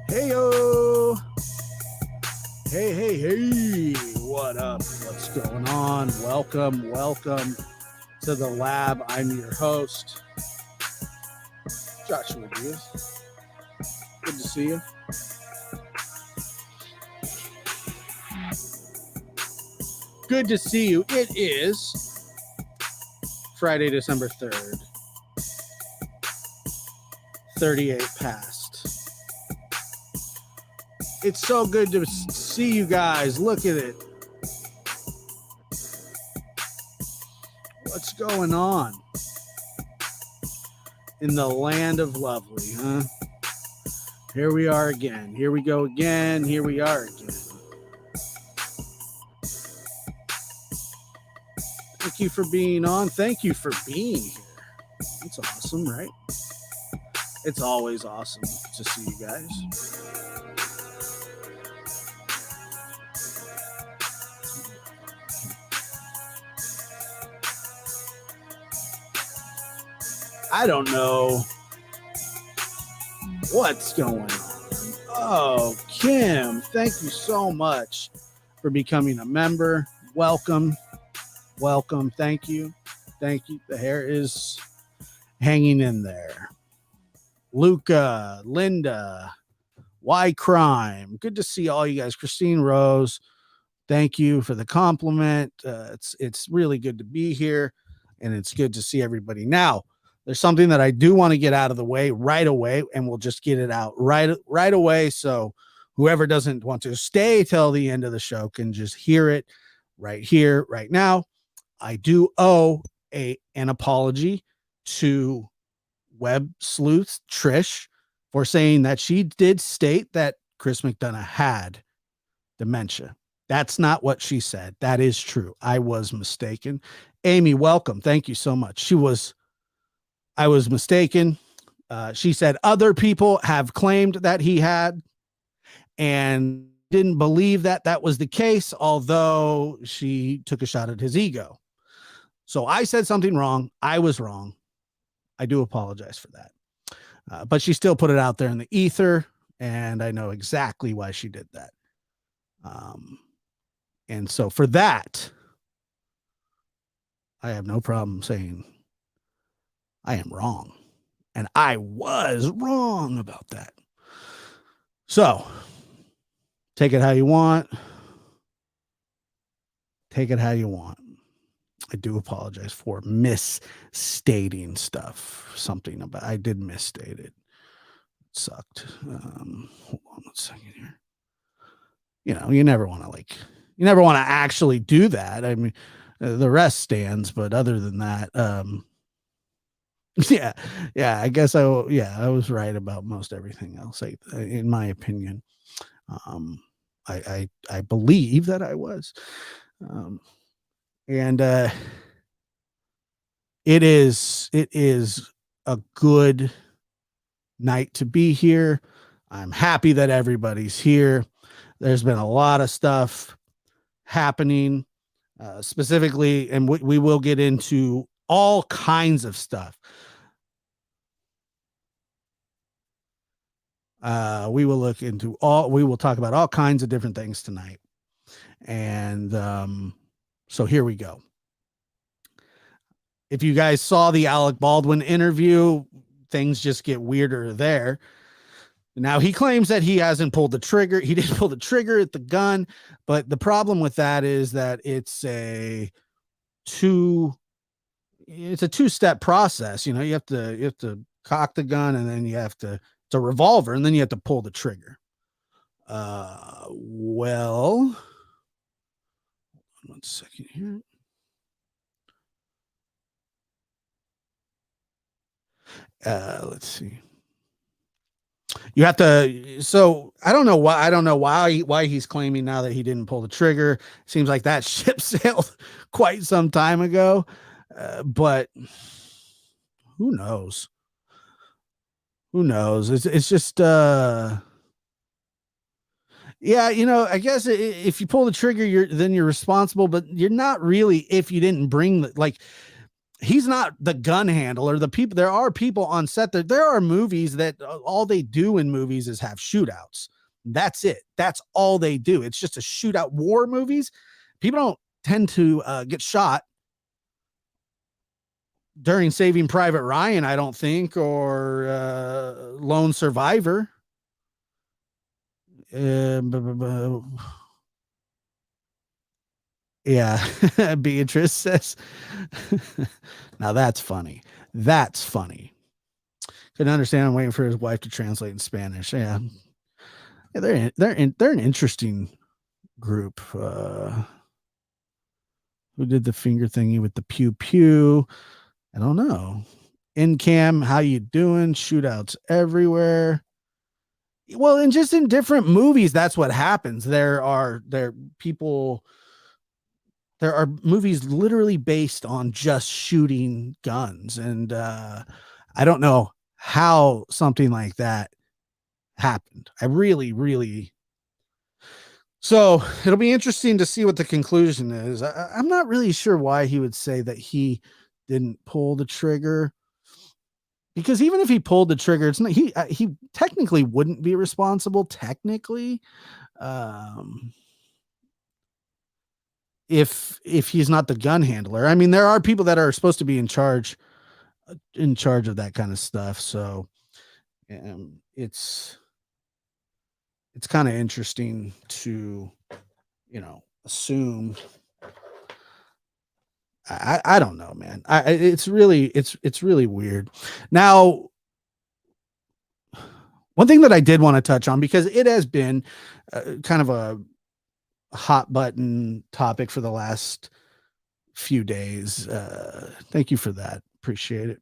Heyo! Hey, what up? What's going on? Welcome to the lab. I'm your host, Joshua Diaz. Good to see you. Good to see you. It is Friday, December 3rd, 38 past. It's so good to see you guys. Look at it. What's going on in the land of lovely, huh? Here we are again. Here we go again. Here we are again. Thank you for being on. Thank you for being here. It's awesome, right? It's always awesome to see you guys. I don't know what's going on. Oh, Kim, thank you so much for becoming a member. Welcome. Thank you. The hair is hanging in there. Luca, Linda, Y Crime. Good to see all you guys. Christine Rose, thank you for the compliment. It's really good to be here, and it's good to see everybody. Now, there's something that I do want to get out of the way right away, and we'll just get it out right away. So whoever doesn't want to stay till the end of the show can just hear it right here, right now. I do owe an apology to Web Sleuth Trish for saying that she did state that Chris McDonough had dementia. That's not what she said. That is true. I was mistaken. Amy, welcome. Thank you so much. I was mistaken. She said other people have claimed that he had and didn't believe that that was the case, although she took a shot at his ego. So I said something wrong. I was wrong. I do apologize for that. But she still put it out there in the ether, and I know exactly why she did that. And so for that, I have no problem saying I am wrong. And I was wrong about that. So take it how you want. Take it how you want. I do apologize for misstating stuff. Something about I did misstate it. It sucked. Hold on 1 second here. You never want to actually do that. I mean, the rest stands, but other than that, yeah, I guess I was right about most everything else, in my opinion. I believe that I was. And it is a good night to be here. I'm happy that everybody's here. There's been a lot of stuff happening, specifically, and we will get into all kinds of stuff. We will talk about all kinds of different things tonight. And so here we go. If you guys saw the Alec Baldwin interview, things just get weirder there. Now, he claims that he hasn't pulled the trigger. He didn't pull the trigger at the gun, but the problem with that is that it's a two-step process. You have to cock the gun, and then it's a revolver, and then you have to pull the trigger. Well, 1 second here. Let's see. You have to. So I don't know why he's claiming now that he didn't pull the trigger. Seems like that ship sailed quite some time ago, but who knows? It's just Yeah, I guess if you pull the trigger, you're responsible, but you're not really if you didn't bring like he's not the gun handler. The people There are people on set that there are movies that all they do in movies is have shootouts. That's it. That's all they do. It's just a shootout. War movies, people don't tend to get shot during Saving Private Ryan, I don't think, or Lone Survivor. Uh, yeah, Beatrice says. Now that's funny. That's funny. Couldn't understand. I'm waiting for his wife to translate in Spanish. Yeah, they're an interesting group. Who did the finger thingy with the pew pew? I don't know. In cam, how you doing? Shootouts everywhere. Well, and just in different movies, that's what happens. There are movies literally based on just shooting guns, and I don't know how something like that happened. I really, really. So it'll be interesting to see what the conclusion is. I'm not really sure why he would say that he didn't pull the trigger, because even if he pulled the trigger, it's not he technically wouldn't be responsible technically, um, if he's not the gun handler. I mean, there are people that are supposed to be in charge of that kind of stuff. So it's kind of interesting to assume. I don't know, man. It's really weird. Now, one thing that I did want to touch on, because it has been kind of a hot button topic for the last few days. Thank you for that. Appreciate it.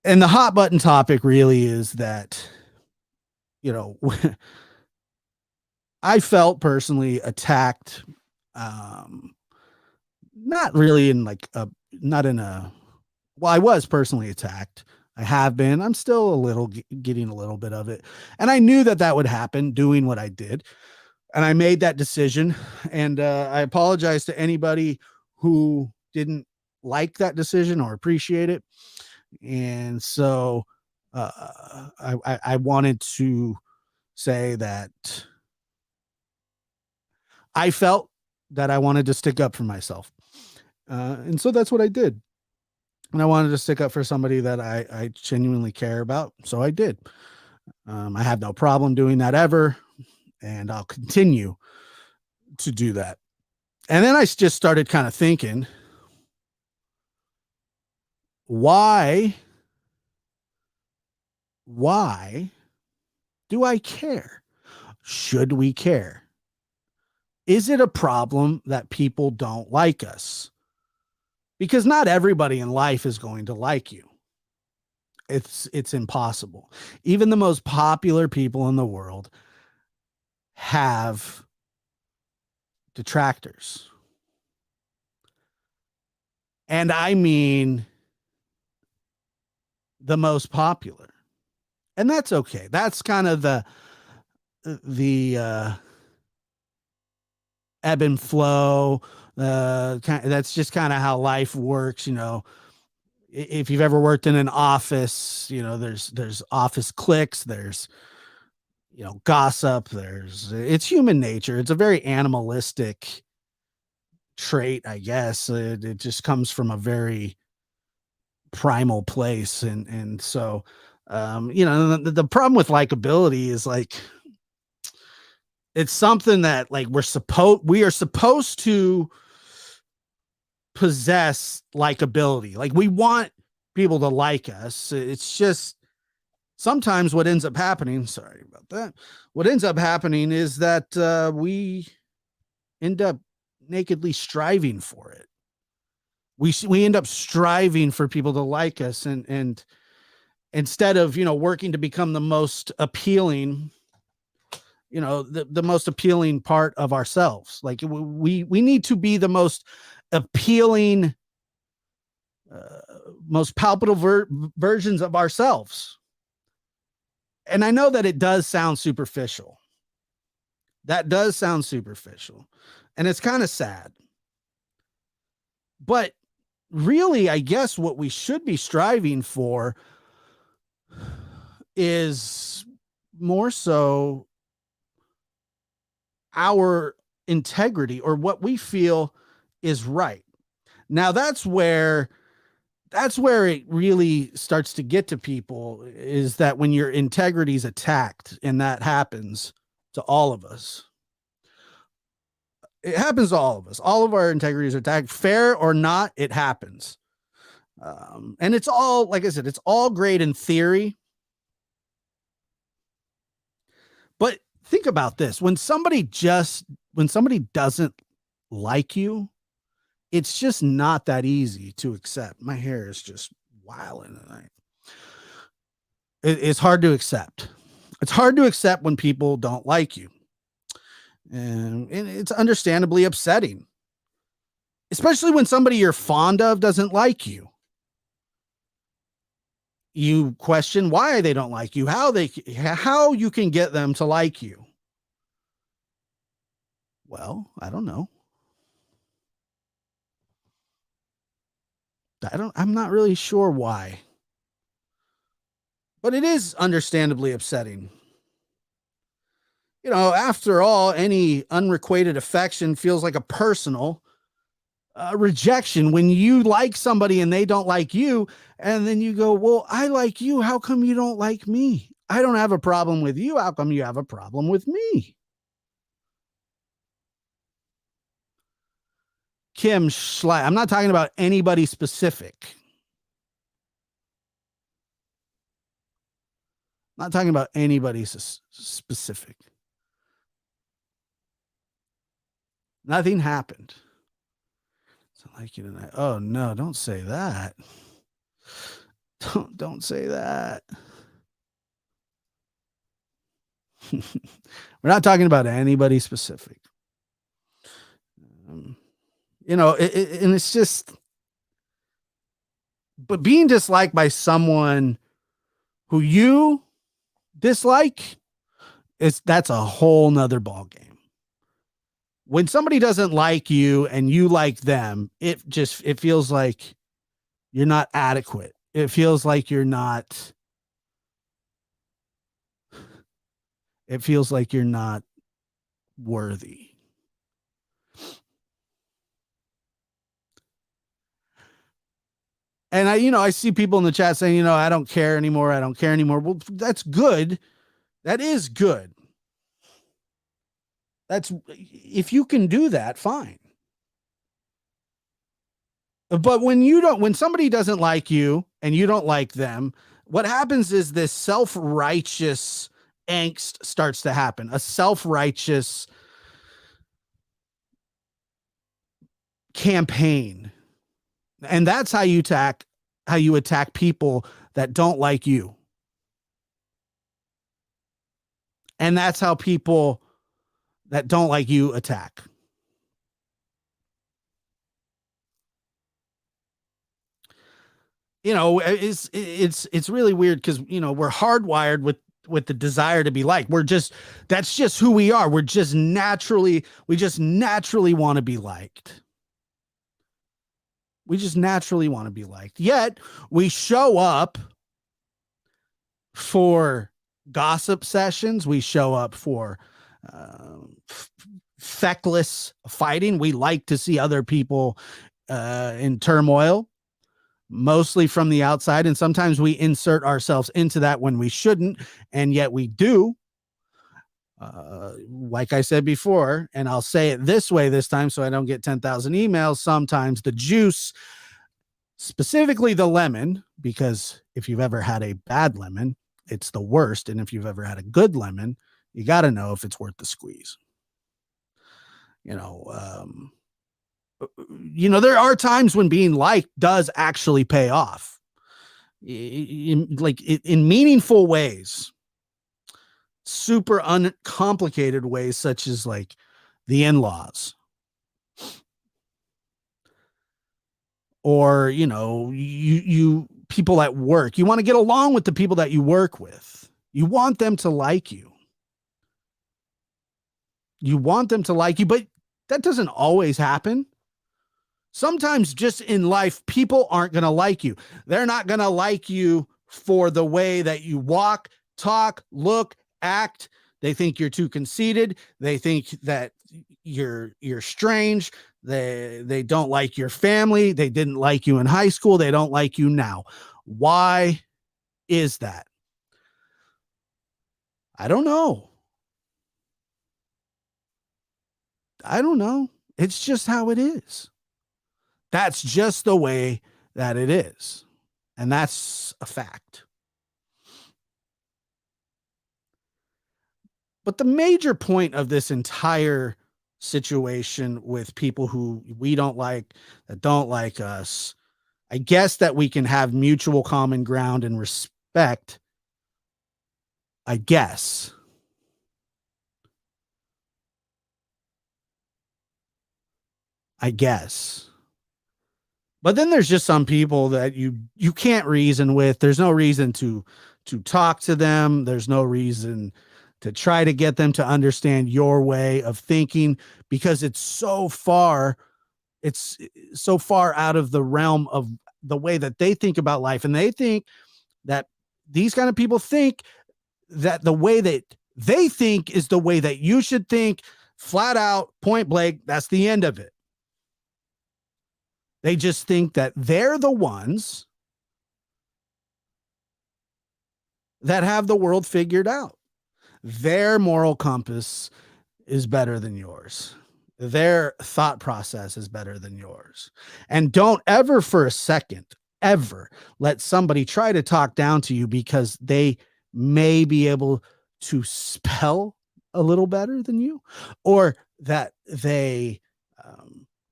And the hot button topic really is that, you know, I felt personally attacked. Not really in like a, not in a, well, I was personally attacked. I have been. I'm still a little getting a little bit of it. And I knew that that would happen doing what I did. And I made that decision. And I apologize to anybody who didn't like that decision or appreciate it. And so I wanted to say that I felt that I wanted to stick up for myself. And so that's what I did. And I wanted to stick up for somebody that I genuinely care about. So I did. I have no problem doing that ever. And I'll continue to do that. And then I just started kind of thinking, why do I care? Should we care? Is it a problem that people don't like us? Because not everybody in life is going to like you. It's impossible. Even the most popular people in the world have detractors. And I mean the most popular. And that's okay. That's kind of the ebb and flow. That's just kind of how life works. If you've ever worked in an office, there's office cliques, there's gossip, it's human nature. It's a very animalistic trait, I guess. It just comes from a very primal place, and so the problem with likability is like it's something that like we are supposed to possess likability. Like we want people to like us. It's just sometimes what ends up happening, sorry about that. What ends up happening is that we end up nakedly striving for it. We end up striving for people to like us, and instead of working to become the most appealing, the most appealing part of ourselves. Like we need to be the most appealing, uh, most palpable versions of ourselves. And I know that it does sound superficial, That does sound superficial, and it's kind of sad. But really, I guess what we should be striving for is more so our integrity or what we feel is right. Now that's where it really starts to get to people, is that when your integrity is attacked, and that happens to all of us. It happens to all of us. All of our integrities are attacked, fair or not, it happens. And it's all, like I said, it's all great in theory. But think about this. When somebody doesn't like you, it's just not that easy to accept. My hair is just wilding tonight. It's hard to accept. It's hard to accept when people don't like you. And it's understandably upsetting, especially when somebody you're fond of doesn't like you. You question why they don't like you, how you can get them to like you. Well, I don't know. I'm not really sure why. But it is understandably upsetting. After all, any unrequited affection feels like a personal rejection. When you like somebody and they don't like you, and then you go, well, I like you. How come you don't like me? I don't have a problem with you. How come you have a problem with me? Kim Schley. I'm not talking about anybody specific. I'm not talking about anybody specific. Nothing happened. So like you tonight. Oh no, don't say that. Don't say that. We're not talking about anybody specific. And it's just, but being disliked by someone who you dislike, that's a whole nother ball game. When somebody doesn't like you and you like them, it feels like you're not adequate. It feels like you're not worthy. And I see people in the chat saying, I don't care anymore. I don't care anymore. Well, that's good. That is good. If you can do that, fine. But when somebody doesn't like you and you don't like them, what happens is this self-righteous angst starts to happen. A self-righteous campaign. And that's how you attack people that don't like you. And that's how people that don't like you attack. It's really weird because we're hardwired with the desire to be liked. That's just who we are. We just naturally want to be liked. We just naturally want to be liked. Yet we show up for gossip sessions. We show up for feckless fighting. We like to see other people in turmoil, mostly from the outside. And sometimes we insert ourselves into that when we shouldn't, and yet we do. Like I said before, and I'll say it this way this time so I don't get 10,000 emails. Sometimes the juice, specifically the lemon, because if you've ever had a bad lemon, it's the worst. And if you've ever had a good lemon, you got to know if it's worth the squeeze. There are times when being liked does actually pay off in meaningful ways, super uncomplicated ways, such as like the in-laws, or you people at work. You want to get along with the people that you work with. You want them to like you. You want them to like you, but that doesn't always happen. Sometimes just in life, people aren't going to like you. They're not going to like you for the way that you walk, talk, look, act. They think you're too conceited. They think that you're strange. They don't like your family. They didn't like you in high school. They don't like you now. Why is that? I don't know. I don't know. It's just how it is. That's just the way that it is. And that's a fact. But the major point of this entire situation with people who we don't like, that don't like us, I guess that we can have mutual common ground and respect. I guess. I guess. But then there's just some people that you can't reason with. There's no reason to talk to them. There's no reason to try to get them to understand your way of thinking because it's so far out of the realm of the way that they think about life. And they think that these kind of people think that the way that they think is the way that you should think, flat out, point blank. That's the end of it. They just think that they're the ones that have the world figured out. Their moral compass is better than yours. Their thought process is better than yours. And don't ever for a second, ever let somebody try to talk down to you because they may be able to spell a little better than you or that they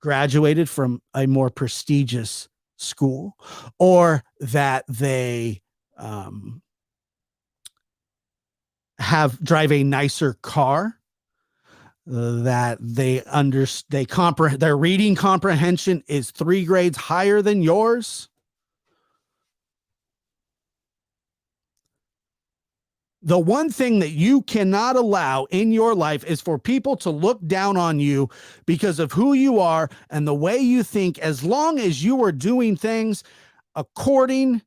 graduated from a more prestigious school or that they have drive a nicer car that they comprehend their reading comprehension is 3 grades higher than yours. The one thing that you cannot allow in your life is for people to look down on you because of who you are and the way you think, as long as you are doing things according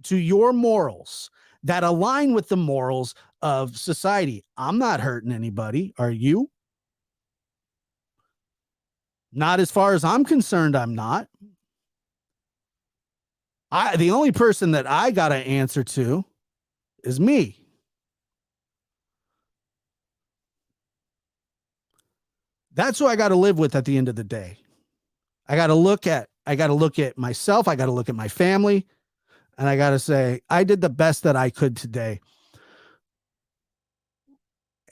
to your morals that align with the morals of society. I'm not hurting anybody. Are you? Not as far as I'm concerned, I'm not. The only person that I got to answer to is me. That's who I got to live with at the end of the day. I got to look at myself, I got to look at my family, and I got to say I did the best that I could today.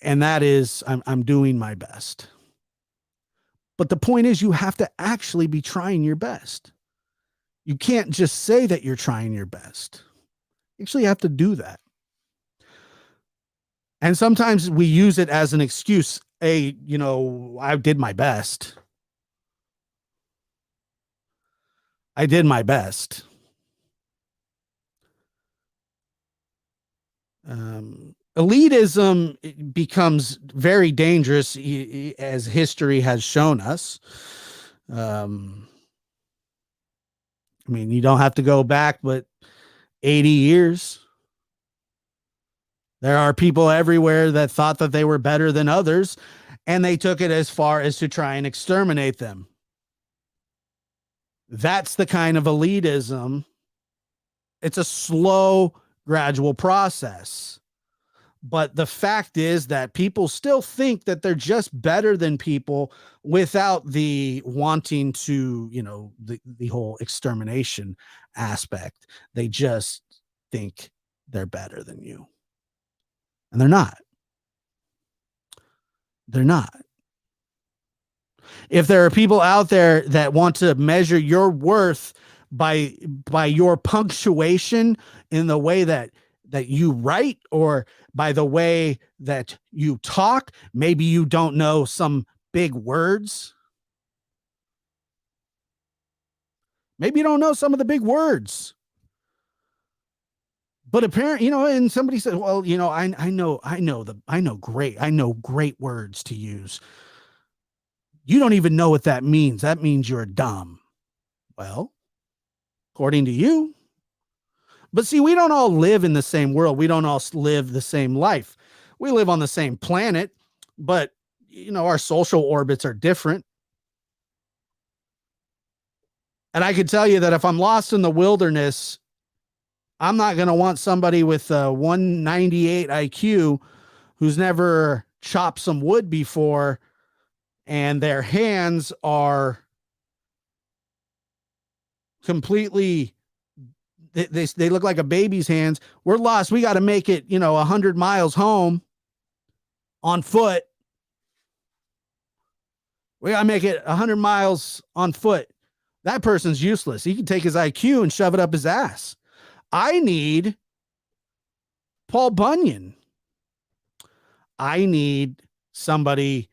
And that is I'm doing my best. But the point is you have to actually be trying your best. You can't just say that you're trying your best. You actually have to do that. And sometimes we use it as an excuse. Hey, I did my best. I did my best. Elitism becomes very dangerous as history has shown us. I mean, you don't have to go back, but 80 years. There are people everywhere that thought that they were better than others, and they took it as far as to try and exterminate them. That's the kind of elitism. It's a slow, gradual process. But the fact is that people still think that they're just better than people without the wanting to, the whole extermination aspect. They just think they're better than you. And they're not. They're not. If there are people out there that want to measure your worth by your punctuation in the way that you write or by the way that you talk, maybe you don't know some big words. Maybe you don't know some of the big words. But apparently, and somebody said, well, I know great words to use. You don't even know what that means. That means you're dumb. Well, according to you. But see, we don't all live in the same world. We don't all live the same life. We live on the same planet, but our social orbits are different. And I could tell you that if I'm lost in the wilderness, I'm not going to want somebody with a 198 IQ who's never chopped some wood before and their hands are completely they look like a baby's hands. We're lost. We got to make it, 100 miles home on foot. We got to make it 100 miles on foot. That person's useless. He can take his IQ and shove it up his ass. I need Paul Bunyan. I need somebody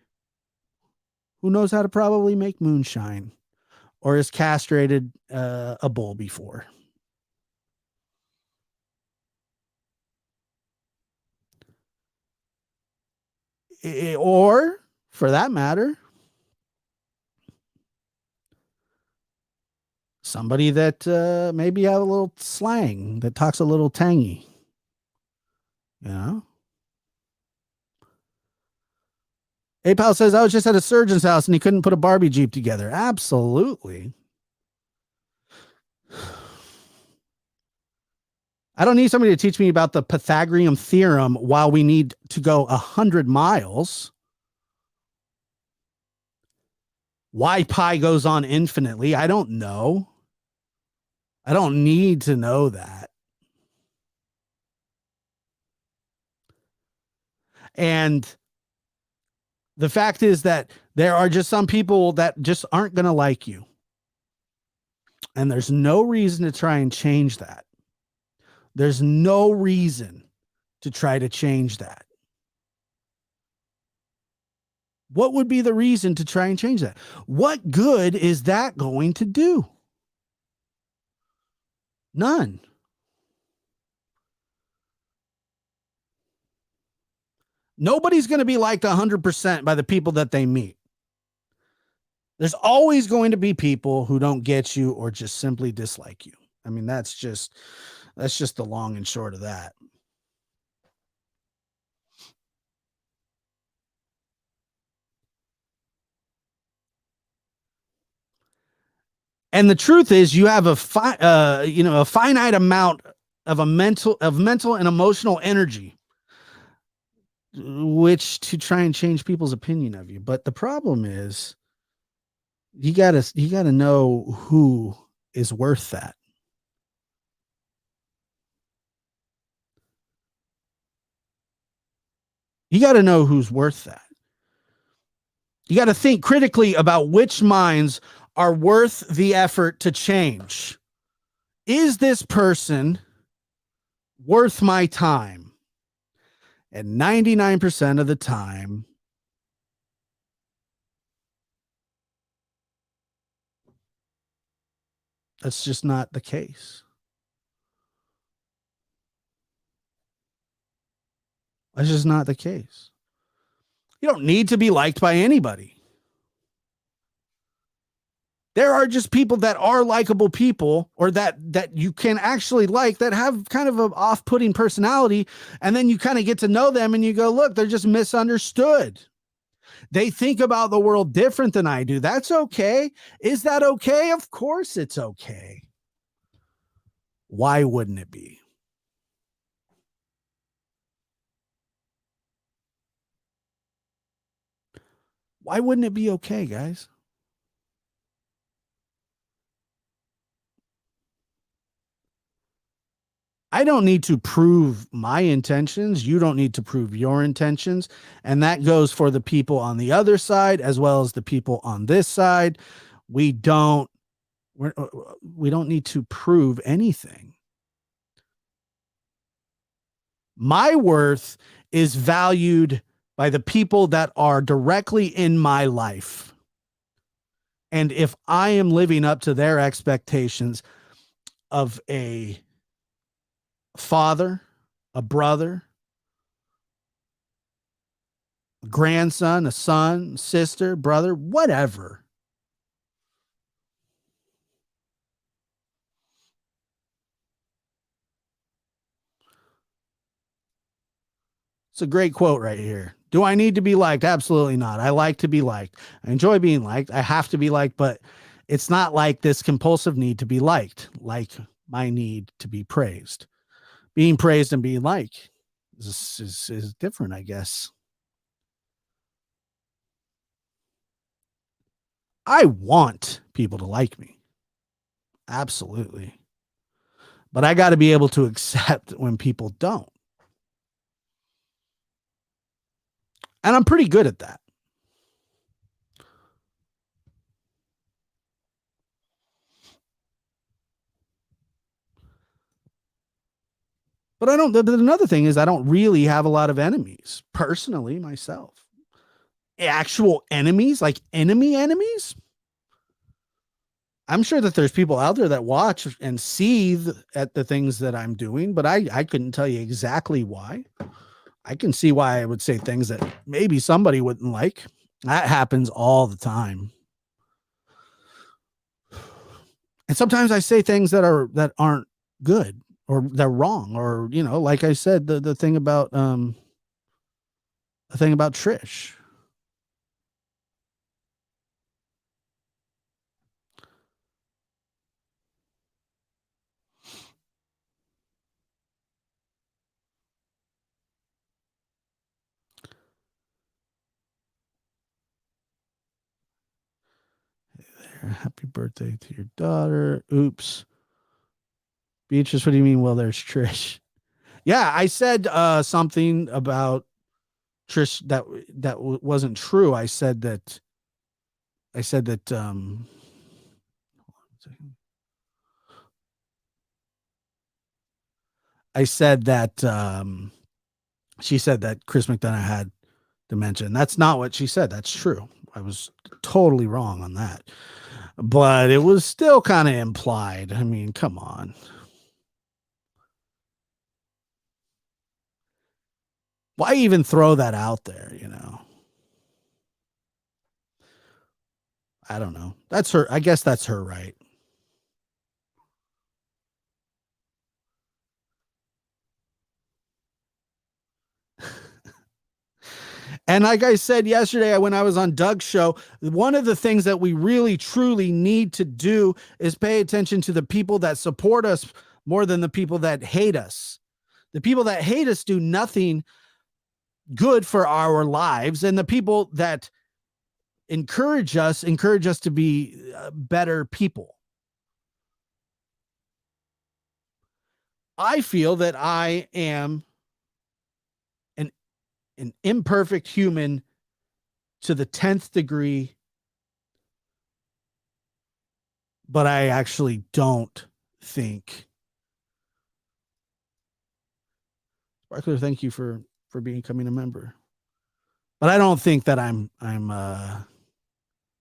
who knows how to probably make moonshine or has castrated a bull before. Or, for that matter, somebody that maybe have a little slang, that talks a little tangy. A-Pal says, I was just at a surgeon's house and he couldn't put a Barbie Jeep together. Absolutely. I don't need somebody to teach me about the Pythagorean theorem while we need to go 100 miles. Why pi goes on infinitely, I don't know. I don't need to know that. And the fact is that there are just some people that just aren't going to like you. And there's no reason to try and change that. There's no reason to try to change that. What would be the reason to try and change that? What good is that going to do? None. Nobody's going to be liked 100% by the people that they meet. There's always going to be people who don't get you or just simply dislike you. I mean, that's just the long and short of that. And the truth is, you have a finite amount of mental and emotional energy, which to try and change people's opinion of you. But the problem is, you gotta know who is worth that. You got to know who's worth that. You got to think critically about which minds are worth the effort to change. Is this person worth my time? And 99% of the time, that's just not the case. That's just not the case. You don't need to be liked by anybody. There are just people that are likable people, or that you can actually like, that have kind of an off-putting personality, and then you kind of get to know them and you go, look, they're just misunderstood. They think about the world different than I do. That's okay. Is that okay? Of course it's okay. Why wouldn't it be? Why wouldn't it be okay, guys? I don't need to prove my intentions. You don't need to prove your intentions. And that goes for the people on the other side as well as the people on this side. We don't need to prove anything. My worth is valued by the people that are directly in my life. And if I am living up to their expectations of a father, a brother, a grandson, a son, sister, brother, whatever. It's a great quote right here. Do I need to be liked? Absolutely not. I like to be liked. I enjoy being liked. I have to be liked, but it's not like this compulsive need to be liked, like my need to be praised. Being praised and being liked is different, I guess. I want people to like me. Absolutely. But I got to be able to accept when people don't. And I'm pretty good at that. But I don't, but another thing is, I don't really have a lot of enemies personally myself. Actual enemies, like enemies. I'm sure that there's people out there that watch and seethe at the things that I'm doing, but I couldn't tell you exactly why. I can see why I would say things that maybe somebody wouldn't like. That happens all the time. And sometimes I say things that aren't good or they're wrong, or like I said, the thing about Trish. Happy birthday to your daughter. Oops. Beatrice, what do you mean? Well, there's Trish. Yeah, I said something about Trish that wasn't true. I said that I said that she said that Chris McDonough had dementia. And that's not what she said. That's true. I was totally wrong on that. But it was still kind of implied. I mean, come on. Why even throw that out there? I don't know. That's her. I guess that's her right. And like I said yesterday when I was on Doug's show, one of the things that we really truly need to do is pay attention to the people that support us more than the people that hate us. The people that hate us do nothing good for our lives, and the people that encourage us to be better people. I feel that I am an an imperfect human to the 10th degree, but I actually don't think. Sparkler, thank you for becoming a member. But I don't think that I'm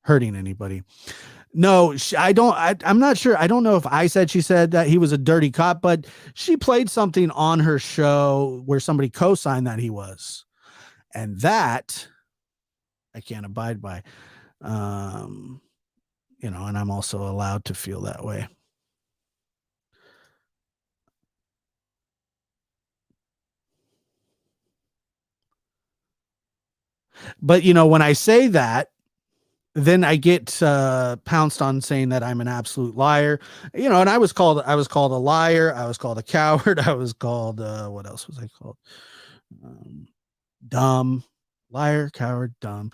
hurting anybody. No, I don't. I'm not sure. I don't know if I said she said that he was a dirty cop, but she played something on her show where somebody co-signed that he was, and that I can't abide by. Um, and I'm also allowed to feel that way. But when I say that, then I get pounced on saying that I'm an absolute liar. And I was called a liar. I was called a coward. I was called what else was I called? Um, Dumb, liar, coward, dumb.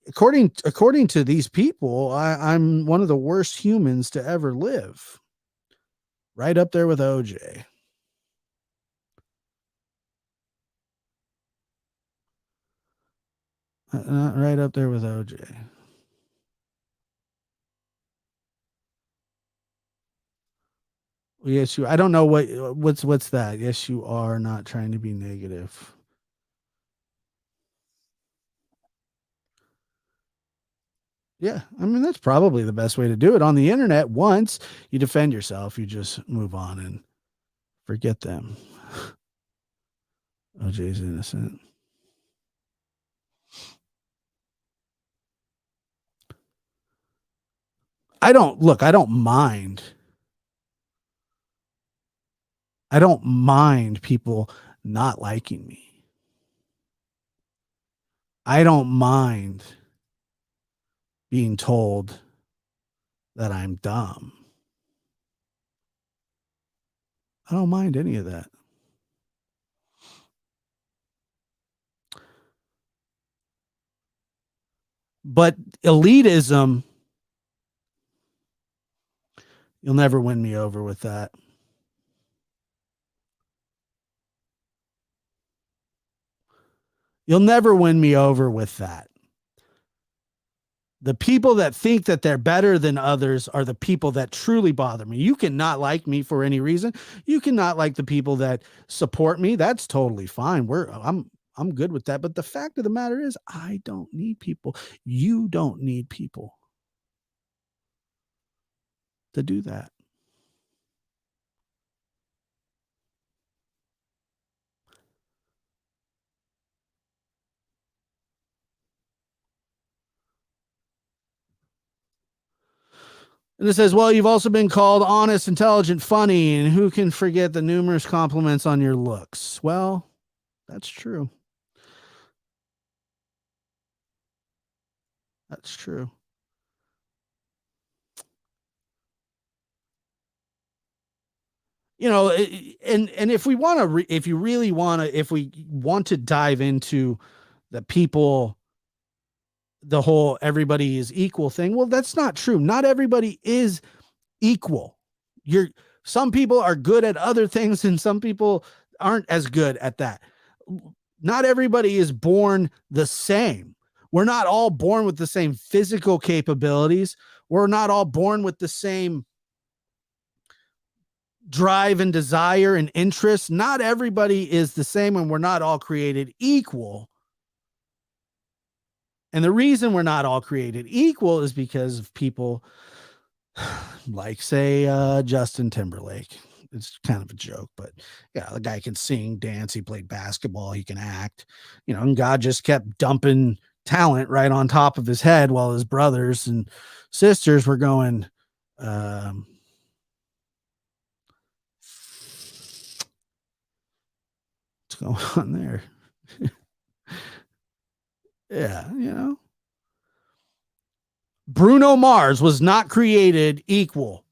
According to these people, I'm one of the worst humans to ever live. Right up there with OJ. Right up there with OJ. Yes, you. I don't know what's that. Yes, you are not trying to be negative. Yeah, I mean that's probably the best way to do it on the internet. Once you defend yourself, you just move on and Forget them. OJ's innocent. I don't mind. I don't mind people not liking me. I don't mind being told that I'm dumb. I don't mind any of that. But elitism, you'll never win me over with that. You'll never win me over with that. The people that think that they're better than others are the people that truly bother me. You cannot like me for any reason. You cannot like the people that support me. That's totally fine. I'm good with that. But the fact of the matter is, I don't need people. You don't need people to do that. And it says, well, you've also been called honest, intelligent, funny, and who can forget the numerous compliments on your looks? Well, that's true. That's true. You know, and if we want to, if you really want to, if we want to dive into the people, the whole everybody is equal thing, well, that's not true. Not everybody is equal. You're Some people are good at other things, and some people aren't as good at that. Not everybody is born the same. We're not all born with the same physical capabilities. We're not all born with the same drive and desire and interest. Not everybody is the same, and we're not all created equal. And the reason we're not all created equal is because of people like, say, Justin Timberlake. It's kind of a joke, but yeah, the guy can sing, dance, he played basketball, he can act, and God just kept dumping talent right on top of his head while his brothers and sisters were going, um, what's going on there? Yeah. Bruno Mars was not created equal.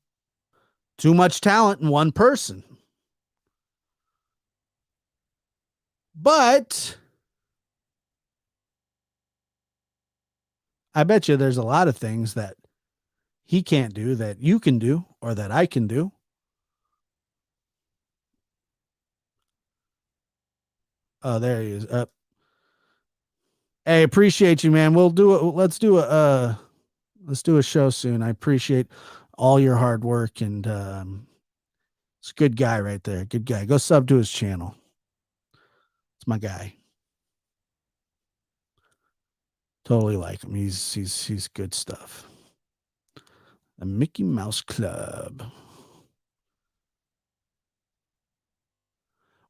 Too much talent in one person. But I bet you there's a lot of things that he can't do that you can do or that I can do. Oh, there he is. Up. Hey, appreciate you, man. We'll do it. Let's do a show soon. I appreciate all your hard work, and it's a good guy right there. Good guy. Go sub to his channel. It's my guy. Totally like him. He's good stuff. The Mickey Mouse Club.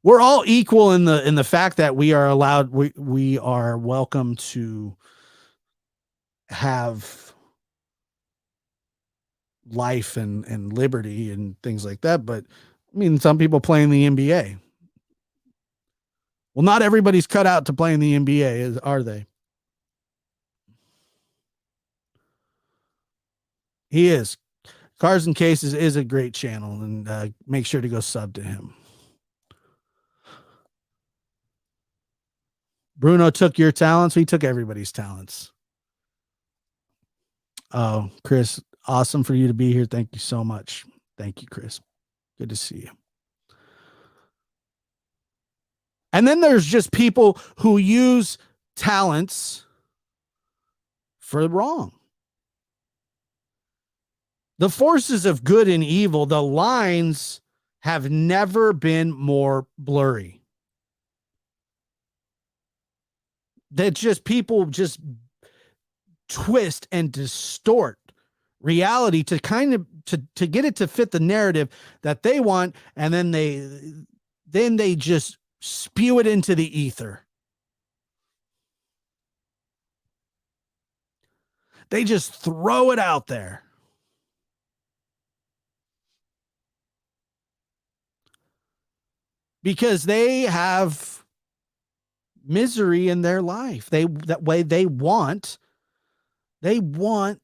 We're all equal in the fact that we are allowed, we are welcome to have life and liberty and things like that. But I mean, some people play in the NBA. Well, not everybody's cut out to play in the NBA, are they? He is. Cars and Cases is a great channel, and make sure to go sub to him. Bruno took your talents. He took everybody's talents. Oh, Chris, awesome for you to be here. Thank you so much. Thank you, Chris. Good to see you. And then there's just people who use talents for wrong. The forces of good and evil, the lines have never been more blurry. That just people just twist and distort reality to kind of to get it to fit the narrative that they want, and then they just spew it into the ether. They just throw it out there. Because they have misery in their life. That way they want they want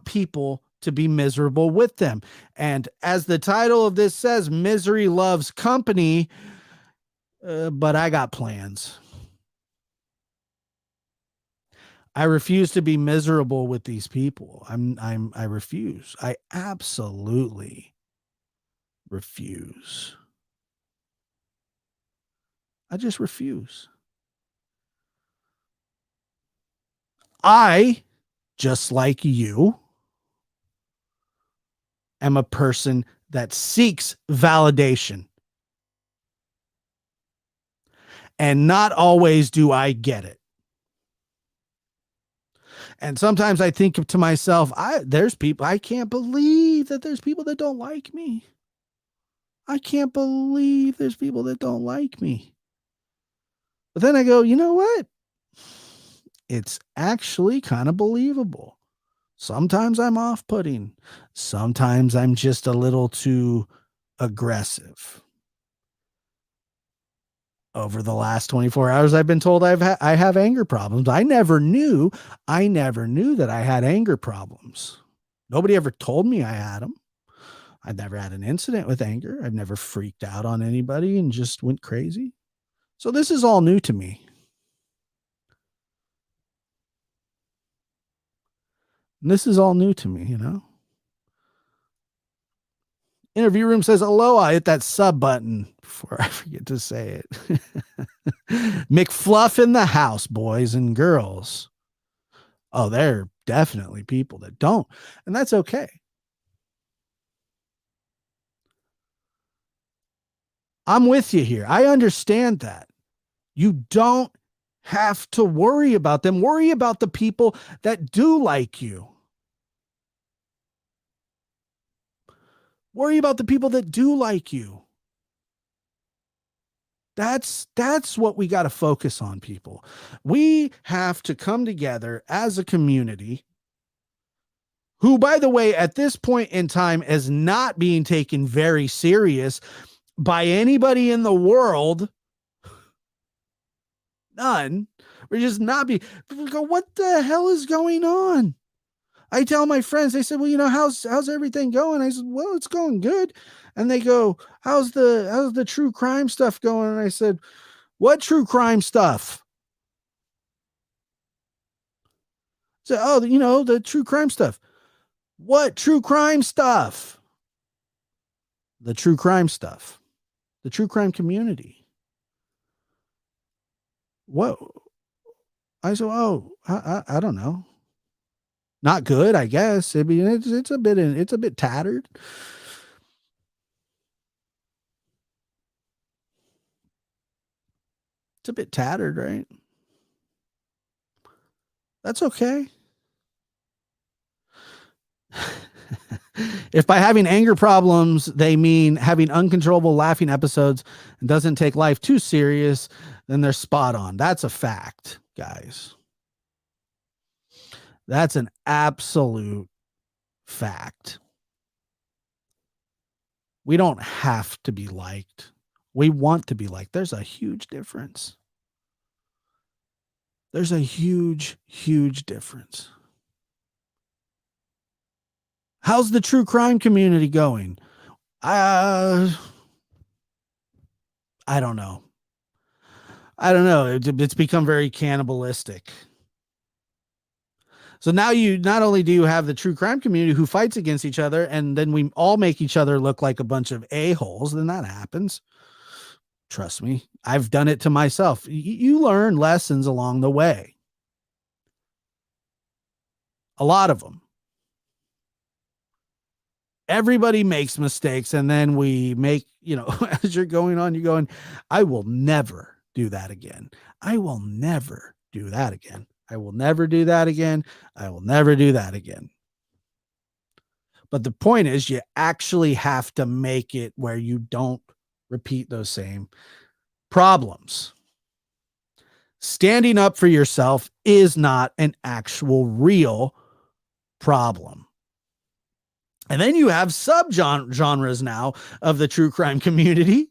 people to be miserable with them. And as the title of this says, misery loves company, but I got plans. I refuse to be miserable with these people. I refuse. I absolutely refuse. I just refuse. I, just like you, am a person that seeks validation. And not always do I get it. And sometimes I think to myself, there's people, I can't believe that there's people that don't like me. I can't believe there's people that don't like me. But then I go, you know what? It's actually kind of believable. Sometimes I'm off putting. Sometimes I'm just a little too aggressive. Over the last 24 hours, I've been told I have anger problems. I never knew that I had anger problems. Nobody ever told me I had them. I've never had an incident with anger. I've never freaked out on anybody and just went crazy. So this is all new to me. And this is all new to me, you know? Interview Room says, aloha, hit that sub button before I forget to say it. McFluff in the house, boys and girls. Oh, there are definitely people that don't, and that's okay. I'm with you here. I understand that. You don't have to worry about them. Worry about the people that do like you. Worry about the people that do like you. That's what we got to focus on, people. We have to come together as a community who, by the way, at this point in time is not being taken very serious by anybody in the world. None. We're just not be go, what the hell is going on? I tell my friends, they said, well, you know, how's everything going? I said, well, it's going good. And they go, how's the true crime stuff going? And I said, what true crime stuff? So, oh, you know, the true crime stuff. What true crime stuff? The true crime stuff. The true crime community. What? I said, oh, I don't know. Not good, I guess. I mean, it's a bit tattered. It's a bit tattered, right? That's okay. If by having anger problems they mean having uncontrollable laughing episodes and doesn't take life too serious, then they're spot on. That's a fact, guys. That's an absolute fact. We don't have to be liked. We want to be liked. There's a huge difference. There's a huge, huge difference. How's the true crime community going? I don't know. I don't know. It's become very cannibalistic. So now you not only do you have the true crime community who fights against each other, and then we all make each other look like a bunch of a-holes, then that happens. Trust me. I've done it to myself. You learn lessons along the way. A lot of them. Everybody makes mistakes, and then we make, you know, as you're going on, you're going, I will never do that again. I will never do that again. I will never do that again. I will never do that again. But the point is, you actually have to make it where you don't repeat those same problems. Standing up for yourself is not an actual real problem. And then you have subgenres now of the true crime community.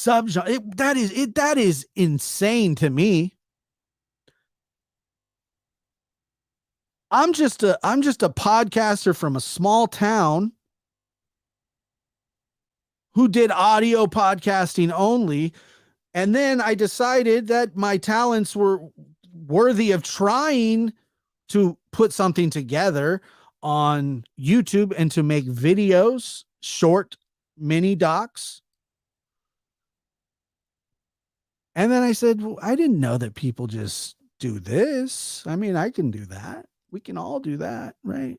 That is insane to me. I'm just a podcaster from a small town who did audio podcasting only. And then I decided that my talents were worthy of trying to put something together on YouTube and to make videos, short mini docs. And then I said, well, I didn't know that people just do this. I mean, I can do that. We can all do that, right?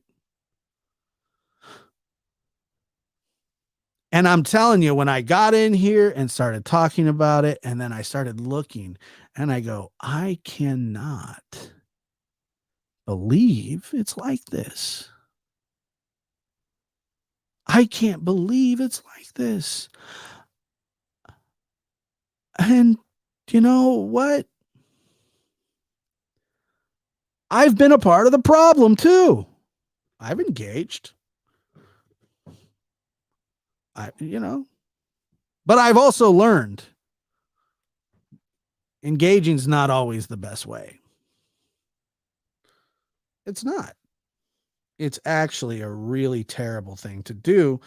And I'm telling you, when I got in here and started talking about it, and then I started looking, and I go, I cannot believe it's like this. I can't believe it's like this. And you know what? I've been a part of the problem too. I've engaged. But I've also learned engaging is not always the best way. It's not. It's actually a really terrible thing to do,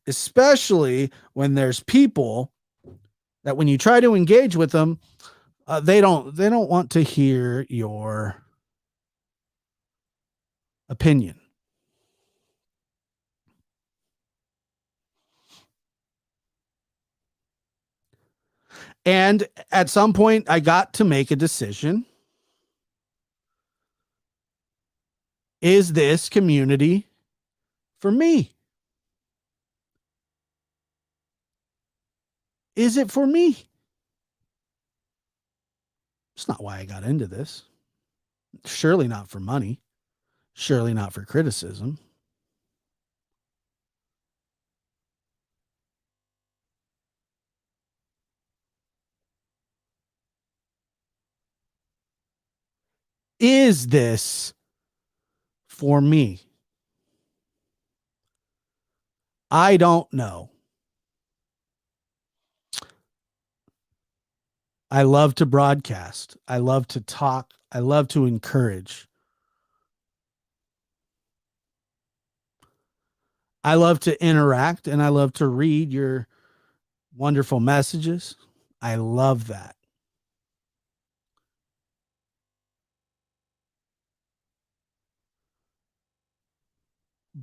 especially when there's people that when you try to engage with them, they don't want to hear your opinion. And at some point, I got to make a decision. Is this community for me? Is it for me? It's not why I got into this. Surely not for money. Surely not for criticism. Is this for me? I don't know. I love to broadcast. I love to talk. I love to encourage. I love to interact and I love to read your wonderful messages. I love that.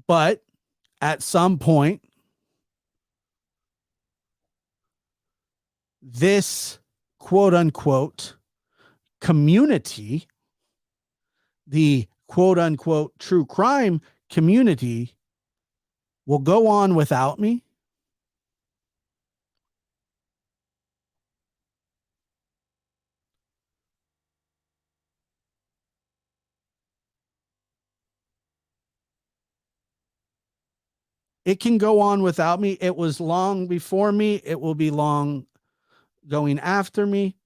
But at some point, this quote unquote community, the quote unquote true crime community, will go on without me. It can go on without me. It was long before me. It will be long going after me.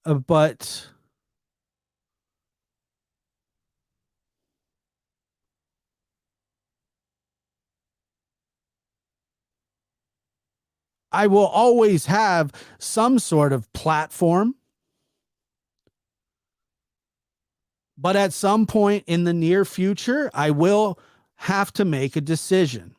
But I will always have some sort of platform. But at some point in the near future, I will have to make a decision.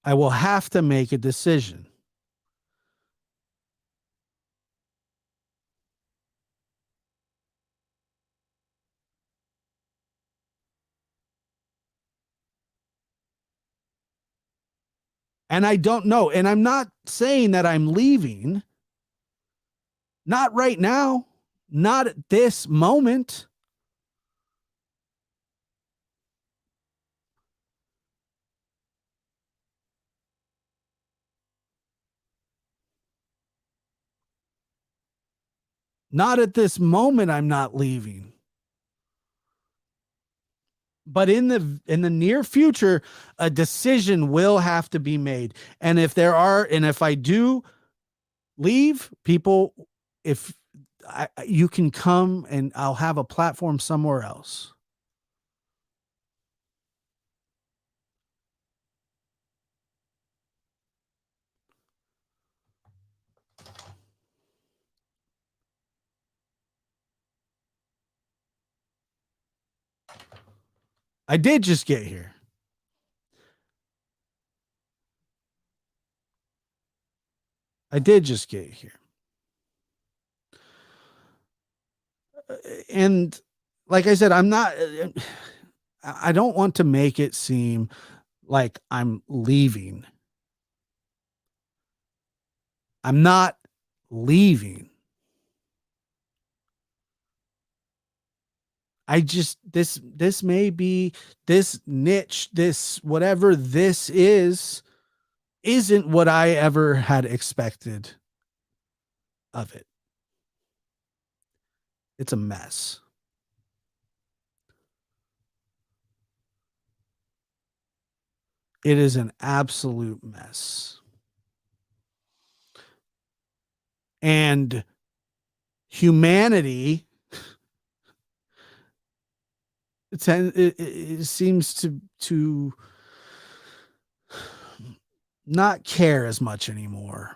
I will have to make a decision. And I don't know. And I'm not saying that I'm leaving. Not right now. Not at this moment. Not at this moment, I'm not leaving. But in the near future, a decision will have to be made. And if I do leave, people, if you can come and I'll have a platform somewhere else. I did just get here. I did just get here. And like I said, I'm not, I don't want to make it seem like I'm leaving. I'm not leaving. I just, this may be this niche, this whatever this is, isn't what I ever had expected of it. It's a mess. It is an absolute mess. And humanity, it seems to not care as much anymore.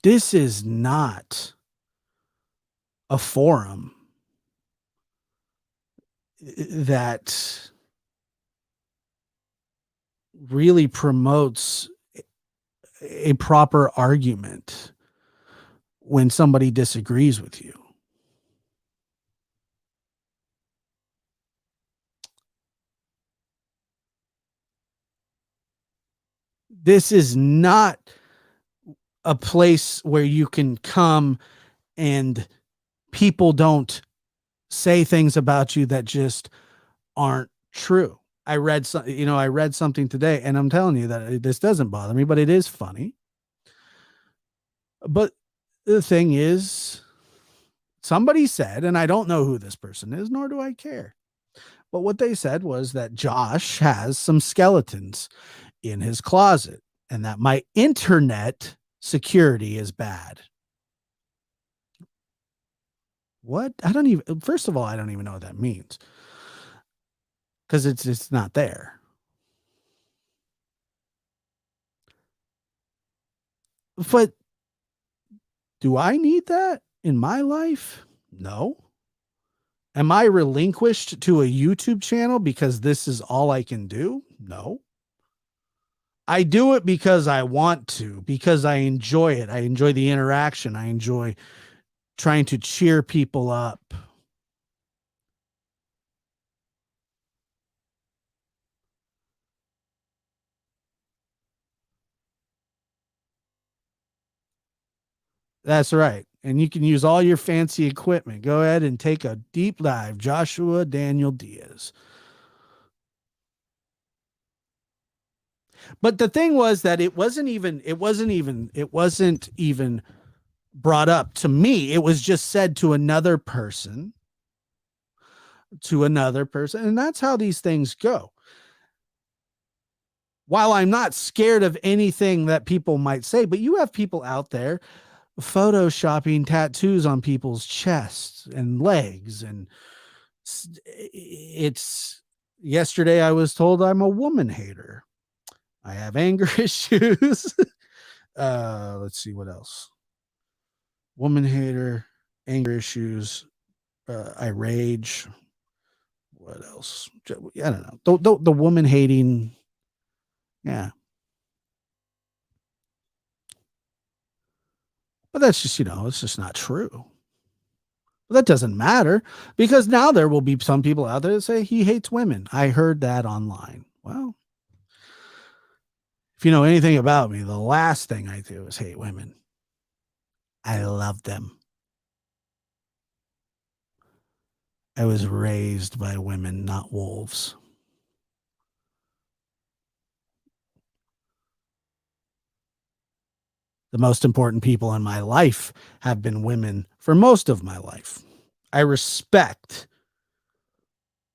This is not a forum that really promotes a proper argument when somebody disagrees with you. This is not a place where you can come and people don't say things about you that just aren't true. I read something today, and I'm telling you that this doesn't bother me, but it is funny. But the thing is, somebody said, and I don't know who this person is, nor do I care. But what they said was that Josh has some skeletons in his closet and that my internet security is bad. What? I don't even, first of all, I don't even know what that means because it's not there. But do I need that in my life? No. Am I relinquished to a YouTube channel because this is all I can do? No. I do it because I want to, because I enjoy it. I enjoy the interaction. I enjoy trying to cheer people up. That's right. And you can use all your fancy equipment. Go ahead and take a deep dive. Joshua Daniel Diaz. But the thing was that it wasn't even brought up to me. It was just said to another person, and that's how these things go. While I'm not scared of anything that people might say, but you have people out there photoshopping tattoos on people's chests and legs, and it's yesterday I was told I'm a woman hater. I have anger issues. Let's see what else. Woman hater, anger issues, I rage. What else? I don't know. The woman hating. Yeah. But that's just, it's just not true. But that doesn't matter because now there will be some people out there that say he hates women. I heard that online. Well, if you know anything about me, the last thing I do is hate women. I love them. I was raised by women, not wolves. The most important people in my life have been women for most of my life. I respect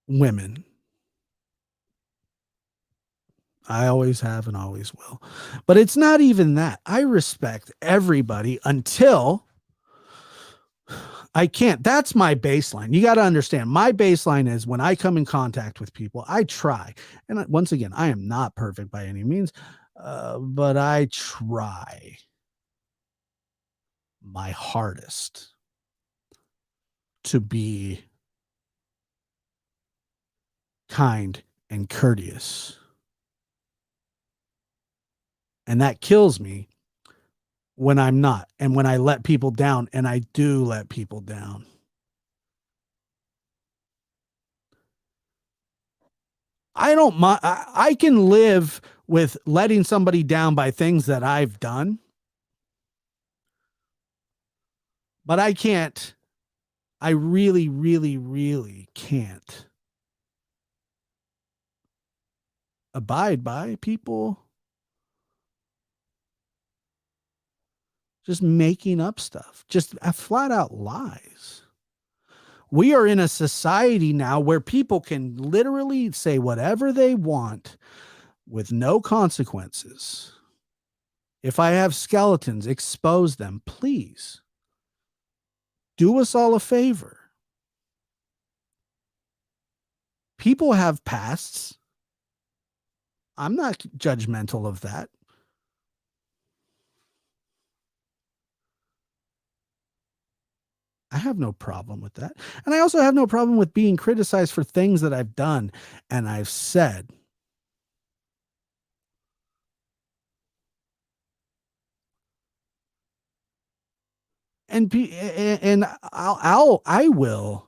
women. I always have and always will. But it's not even that. I respect everybody until I can't. That's my baseline. You got to understand. My baseline is when I come in contact with people, I try. And once again, I am not perfect by any means, but I try my hardest to be kind and courteous. And that kills me when I'm not and when I let people down, and I do let people down. I don't mind. I can live with letting somebody down by things that I've done, but I can't. I really, really, really can't abide by people just making up stuff, just flat out lies. We are in a society now where people can literally say whatever they want with no consequences. If I have skeletons, expose them, please. Do us all a favor. People have pasts. I'm not judgmental of that. I have no problem with that. And I also have no problem with being criticized for things that I've done and I've said. And I will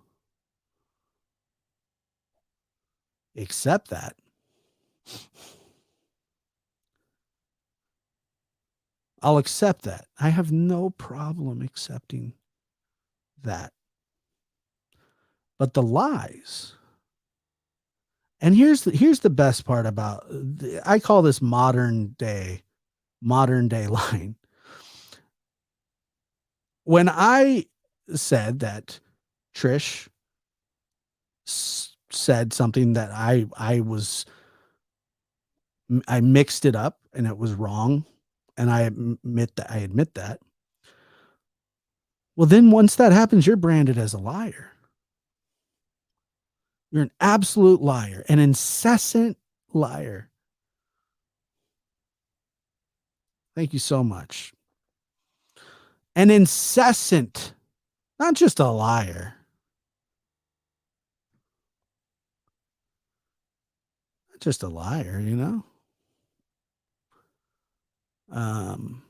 accept that. I'll accept that. I have no problem accepting that. But the lies. And here's the best part about I call this modern day line. When I said that Trish said something that I mixed it up and it was wrong, and I admit that. Well, then once that happens, you're branded as a liar. You're an absolute liar, an incessant liar. Thank you so much. An incessant, not just a liar. Just a liar, you know? Um,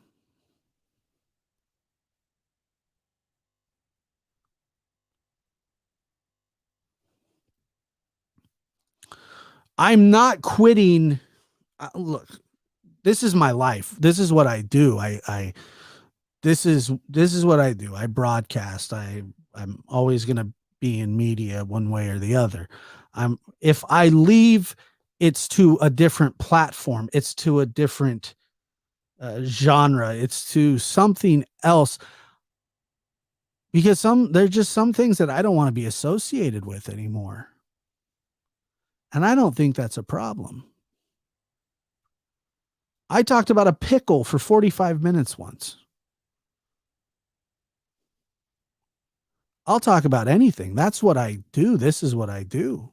I'm not quitting. Look, this is my life. This is what I do. This is what I do. I broadcast. I'm always going to be in media one way or the other. If I leave, it's to a different platform. It's to a different genre. It's to something else, because there's just some things that I don't want to be associated with anymore. And I don't think that's a problem. I talked about a pickle for 45 minutes once. I'll talk about anything. That's what I do. This is what I do.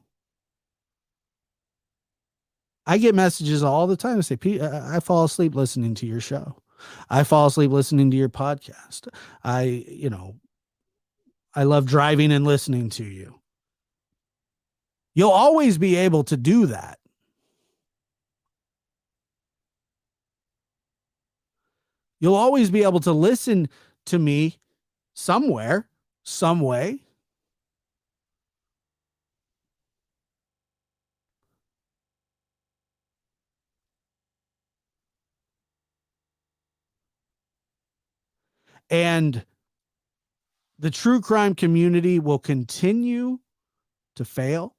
I get messages all the time that say, Pete, I fall asleep listening to your show. I fall asleep listening to your podcast. I love driving and listening to you. You'll always be able to do that. You'll always be able to listen to me somewhere, some way. And the true crime community will continue to fail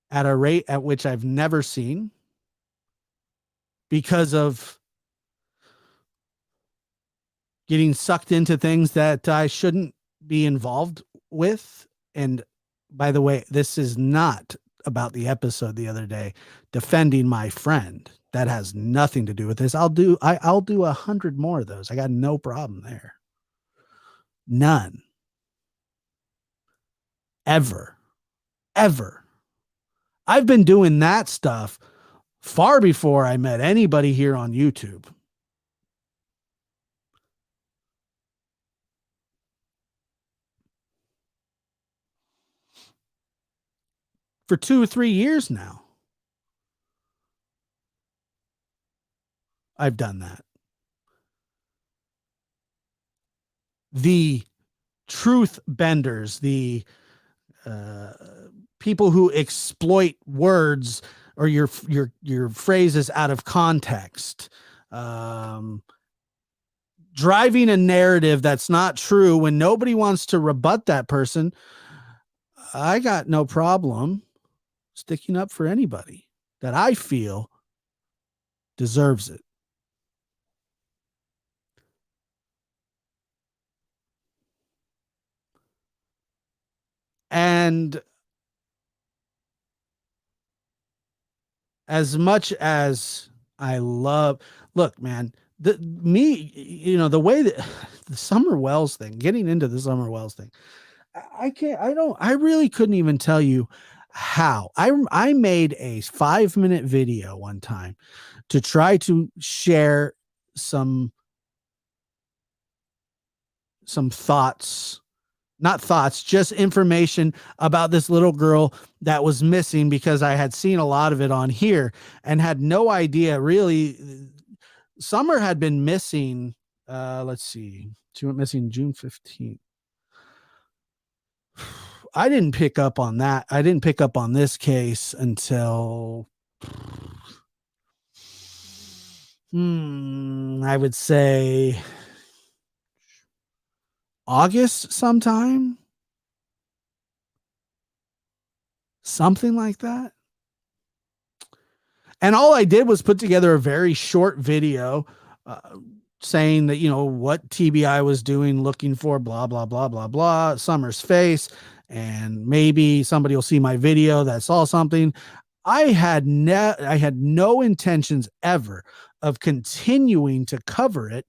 at a rate at which I've never seen, because of getting sucked into things that I shouldn't be involved with. And by the way, this is not about the episode the other day defending my friend. That has nothing to do with this. I'll do 100 more of those. I got no problem there. None. Ever. Ever. I've been doing that stuff far before I met anybody here on YouTube. For 2 or 3 years now, I've done that. The truth benders, the uh, people who exploit words or your phrases out of context, um, driving a narrative that's not true when nobody wants to rebut that person. I got no problem sticking up for anybody that I feel deserves it. And as much as I love, look, man, the way that the Summer Wells thing, getting into the Summer Wells thing, I can't, I don't, I really couldn't even tell you how. I made a 5-minute video one time to try to share some thoughts, not thoughts, just information about this little girl that was missing, because I had seen a lot of it on here and had no idea really. Summer had been missing. Let's see. She went missing June 15th. I didn't pick up on that. I didn't pick up on this case until I would say August sometime. Something like that. And all I did was put together a very short video uh, saying that, what TBI was doing, looking for blah, blah, blah, blah, blah, Summer's face. And maybe somebody will see my video that saw something. I had no intentions ever of continuing to cover it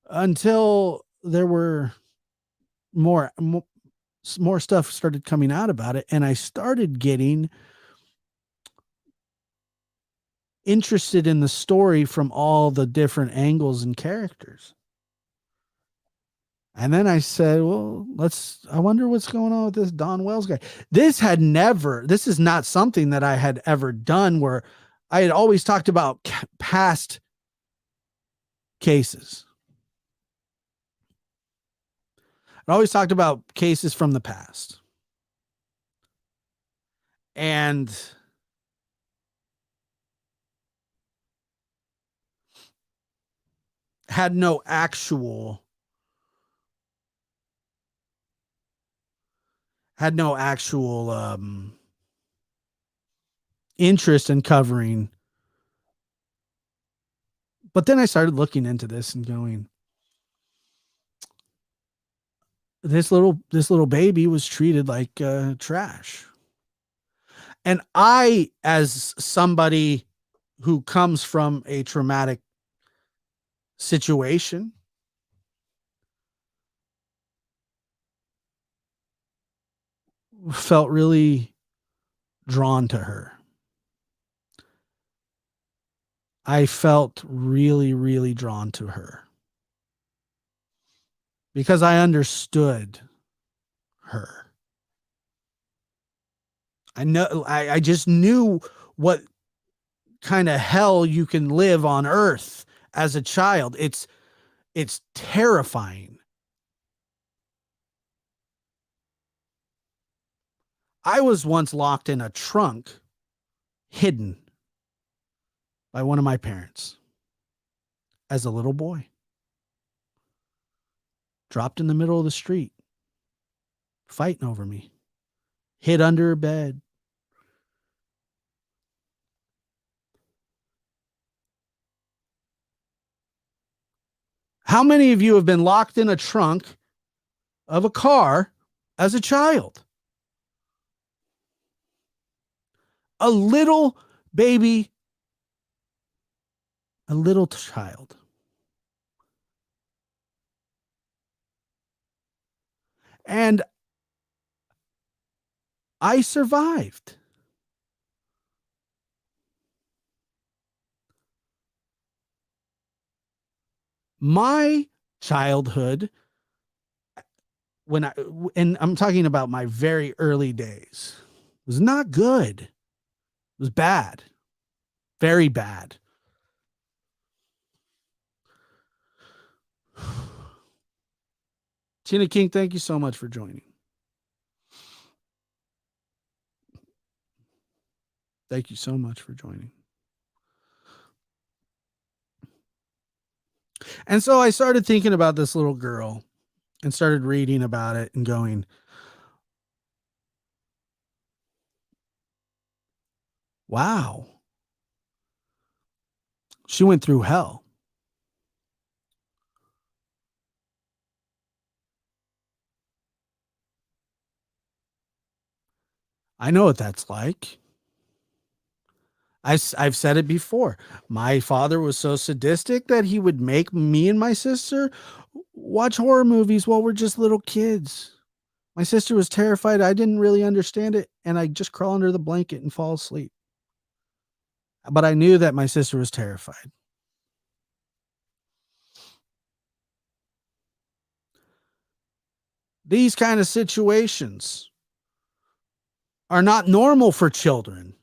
until there were more, more, more stuff started coming out about it. And I started getting interested in the story from all the different angles and characters. And then I said, well, I wonder what's going on with this Don Wells guy. This is not something that I had ever done, where I had always talked about past cases. I always talked about cases from the past. And had no actual interest in covering. But then I started looking into this and going, this little baby was treated like trash. And I, as somebody who comes from a traumatic situation, felt really drawn to her. I felt really, really drawn to her because I understood her. I just knew what kind of hell you can live on earth as a child. It's terrifying. I was once locked in a trunk, hidden by one of my parents as a little boy. Dropped in the middle of the street, fighting over me, hid under a bed. How many of you have been locked in a trunk of a car as a child? A little baby, a little child. And I survived. My childhood, when I, and I'm talking about my very early days, was not good. It was bad, very bad. Tina King, thank you so much for joining. Thank you so much for joining. And so I started thinking about this little girl and started reading about it and going, wow, she went through hell. I know what that's like. I've said it before. My father was so sadistic that he would make me and my sister watch horror movies while we're just little kids. My sister was terrified. I didn't really understand it. And I just crawl under the blanket and fall asleep. But I knew that my sister was terrified. These kind of situations are not normal for children.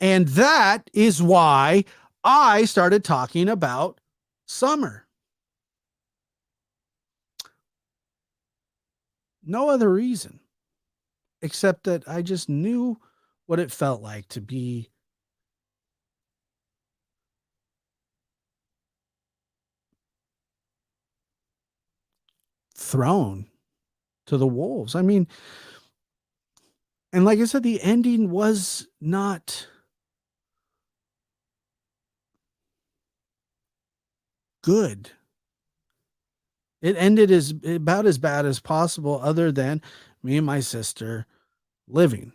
And that is why I started talking about summer. No other reason except that I just knew what it felt like to be thrown to the wolves. I mean, and like I said, the ending was not good. It ended as about as bad as possible, other than me and my sister living.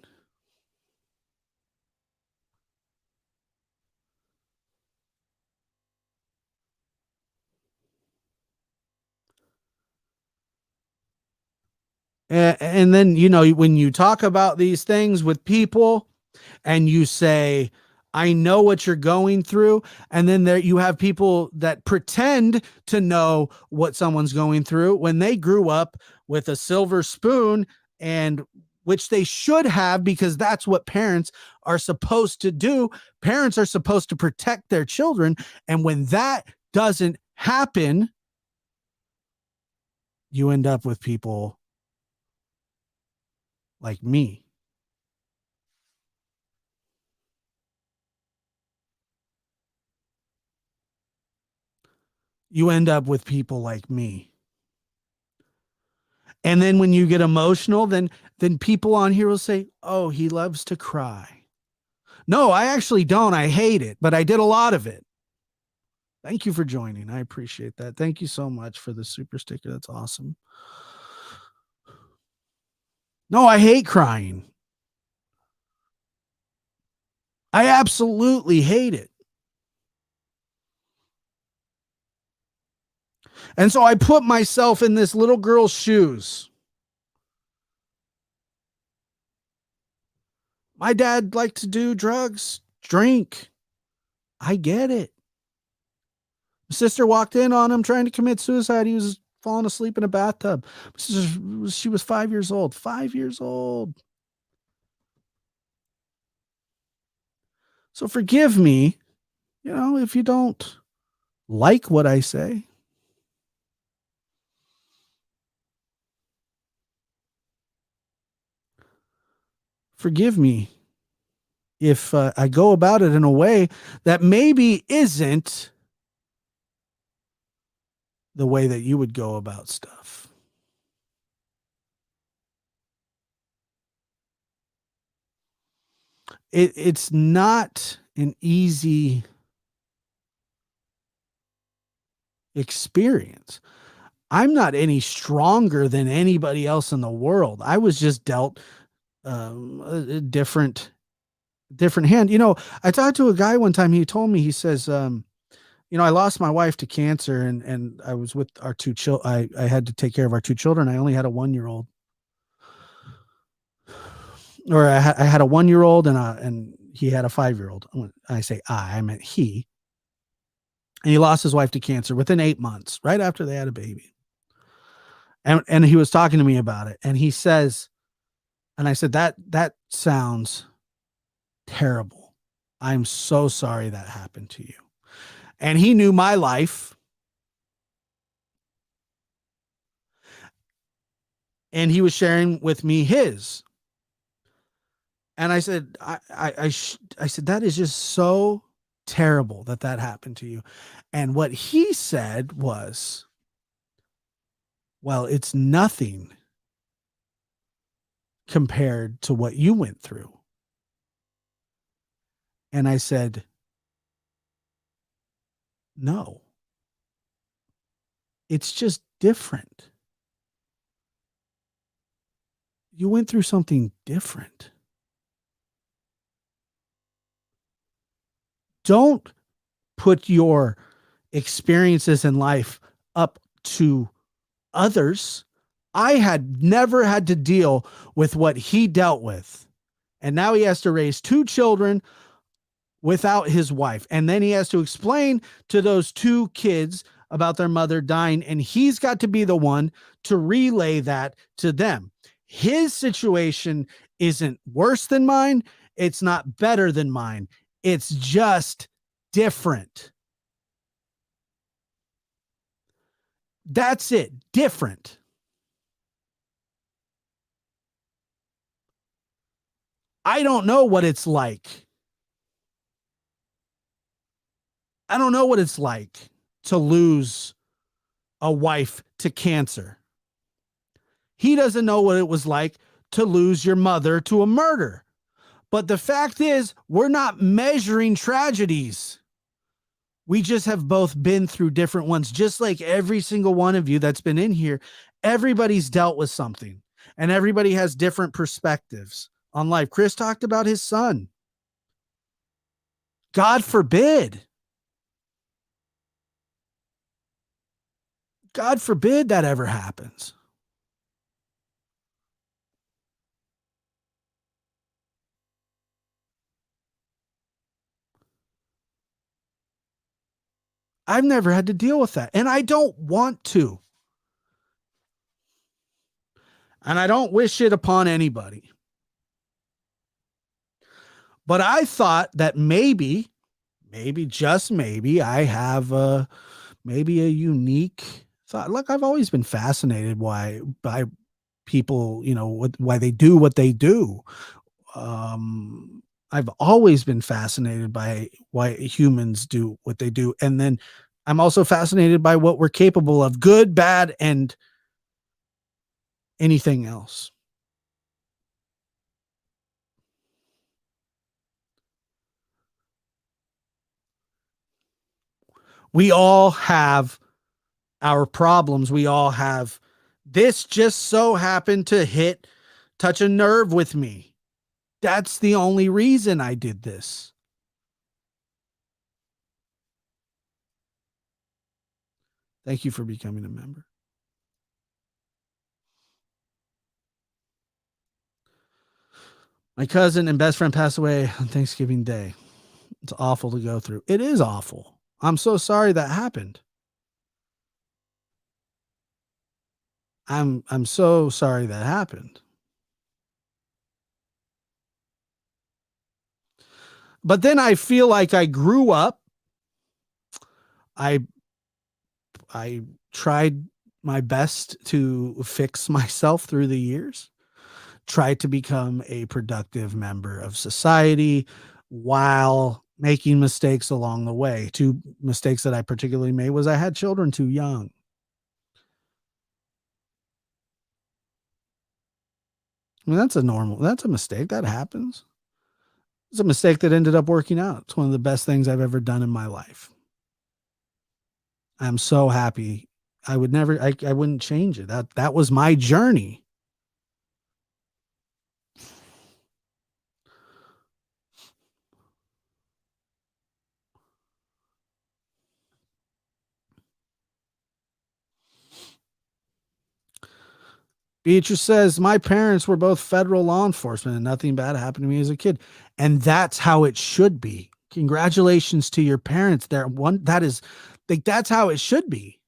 And then, you know, when you talk about these things with people and you say, I know what you're going through. And then there you have people that pretend to know what someone's going through when they grew up with a silver spoon, and which they should have, because that's what parents are supposed to do. Parents are supposed to protect their children. And when that doesn't happen, you end up with people like me. You end up with people like me. And then when you get emotional, then people on here will say, "Oh, he loves to cry." No, I actually don't. I hate it, but I did a lot of it. Thank you for joining. I appreciate that. Thank you so much for the super sticker. That's awesome. No, I hate crying. I absolutely hate it. And so I put myself in this little girl's shoes. My dad liked to do drugs, drink. I get it. My sister walked in on him trying to commit suicide. He was falling asleep in a bathtub. She was 5 years old. 5 years old. So forgive me, if you don't like what I say. Forgive me if I go about it in a way that maybe isn't the way that you would go about stuff. It's not an easy experience. I'm not any stronger than anybody else in the world. I was just dealt a different hand. I talked to a guy one time. He told me, he says, I lost my wife to cancer, and I was with our two children. I had to take care of our two children. I only had a 1 year old, or I had a 1 year old and he had a 5 year old. When I say I meant he. And he lost his wife to cancer within 8 months, right after they had a baby. And he was talking to me about it, and he says, and I said, that sounds terrible. I'm so sorry that happened to you. And he knew my life. And he was sharing with me his. And I said, I said, that is just so terrible that happened to you. And what he said was, well, it's nothing compared to what you went through. And I said, no, it's just different. You went through something different. Don't put your experiences in life up to others. I had never had to deal with what he dealt with. And now he has to raise two children without his wife. And then he has to explain to those two kids about their mother dying. And he's got to be the one to relay that to them. His situation isn't worse than mine. It's not better than mine. It's just different. That's it. Different. I don't know what it's like. I don't know what it's like to lose a wife to cancer. He doesn't know what it was like to lose your mother to a murder. But the fact is, we're not measuring tragedies. We just have both been through different ones, just like every single one of you that's been in here. Everybody's dealt with something, and everybody has different perspectives on life. Chris talked about his son. God forbid. God forbid that ever happens. I've never had to deal with that, and I don't want to. And I don't wish it upon anybody. But I thought that maybe, just maybe, I have maybe a unique thought. Look, I've always been fascinated by people, why they do what they do. I've always been fascinated by why humans do what they do. And then I'm also fascinated by what we're capable of, good, bad, and anything else. We all have our problems. We all have. This just so happened to touch a nerve with me. That's the only reason I did this. Thank you for becoming a member. My cousin and best friend passed away on Thanksgiving Day. It's awful to go through. It is awful. I'm so sorry that happened. I'm so sorry that happened. But then I feel like I grew up. I I tried my best to fix myself through the years. Tried to become a productive member of society while making mistakes along the way. Two mistakes that I particularly made was I had children too young. I mean, that's a mistake that happens. It's a mistake that ended up working out. It's one of the best things I've ever done in my life. I'm so happy. I would never, I wouldn't change it. That was my journey. Beatrice says, my parents were both federal law enforcement and nothing bad happened to me as a kid. And that's how it should be. Congratulations to your parents there. One that is like that's how it should be.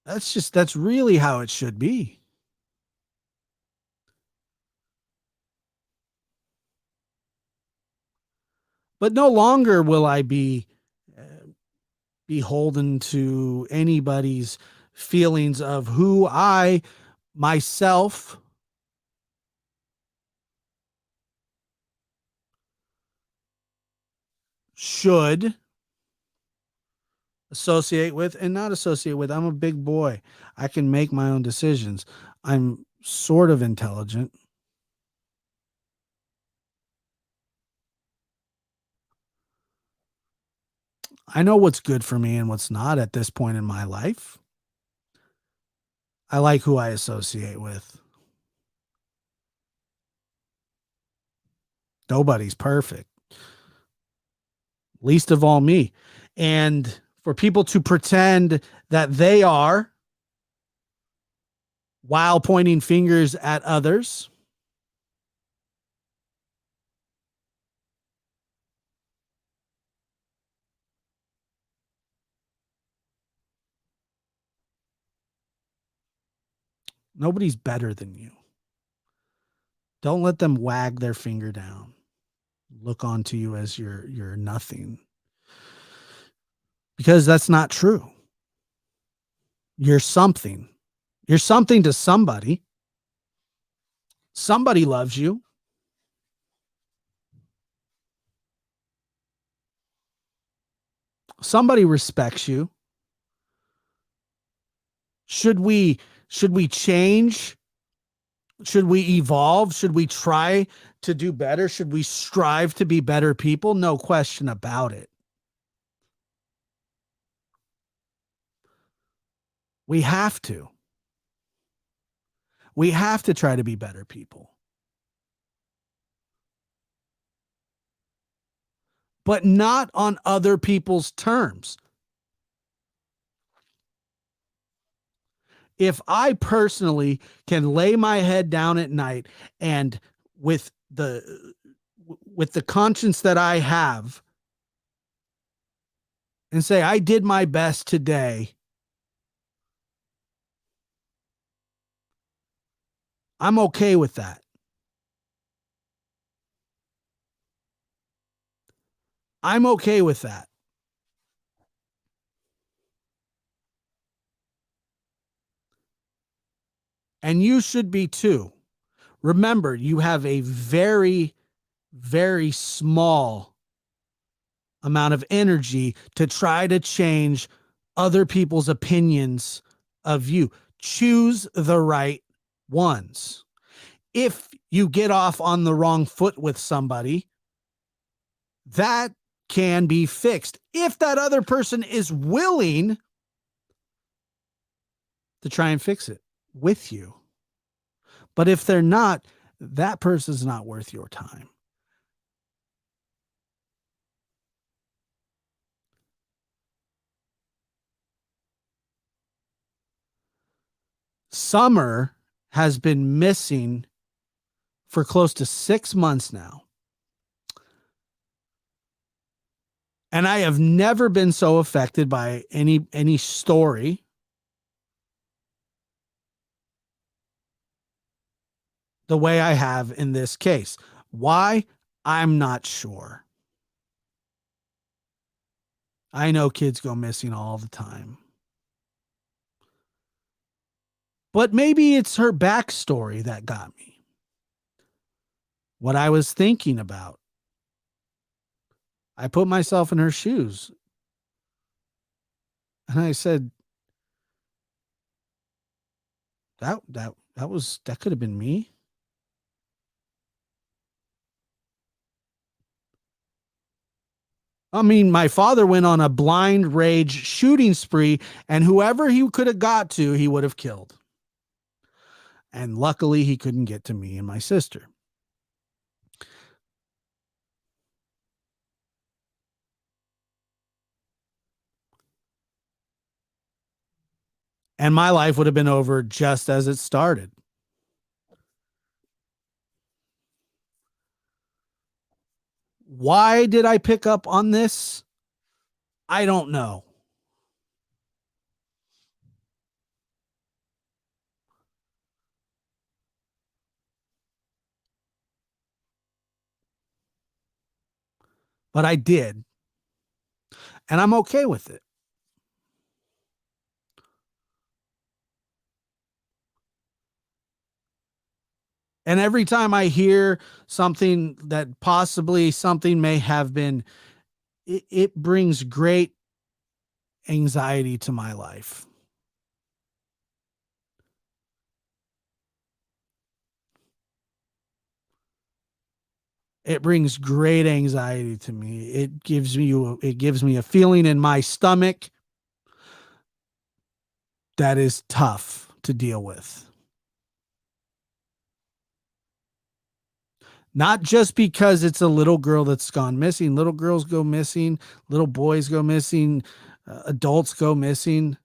That's really how it should be. But no longer will I be beholden to anybody's feelings of who I myself should associate with and not associate with. I'm a big boy. I can make my own decisions. I'm sort of intelligent. I know what's good for me and what's not at this point in my life. I like who I associate with. Nobody's perfect, least of all me. And for people to pretend that they are while pointing fingers at others, nobody's better than you. Don't let them wag their finger down. Look onto you as you're nothing. Because that's not true. You're something. You're something to somebody. Somebody loves you. Somebody respects you. Should we should we change? Should we evolve? Should we try to do better? Should we strive to be better people? No question about it. We have to. We have to try to be better people, but not on other people's terms. If I personally can lay my head down at night and with the conscience that I have and say I did my best today, I'm okay with that. I'm okay with that. And you should be too. Remember, you have a very, very small amount of energy to try to change other people's opinions of you. Choose the right ones. If you get off on the wrong foot with somebody, that can be fixed if that other person is willing to try and fix it with you. But if they're not, that person's not worth your time. Summer has been missing for close to 6 months now. And I have never been so affected by any story the way I have in this case. Why? I'm not sure. I know kids go missing all the time. But maybe it's her backstory that got me. What I was thinking about. I put myself in her shoes. And I said, That could have been me. I mean, my father went on a blind rage shooting spree, and whoever he could have got to, he would have killed. And luckily, he couldn't get to me and my sister. And my life would have been over just as it started. Why did I pick up on this? I don't know. But I did. And I'm okay with it. And every time I hear something that possibly something may have been, it brings great anxiety to my life. It brings great anxiety to me. It gives me a feeling in my stomach that is tough to deal with. Not just because it's a little girl that's gone missing. Little girls go missing, little boys go missing, adults go missing.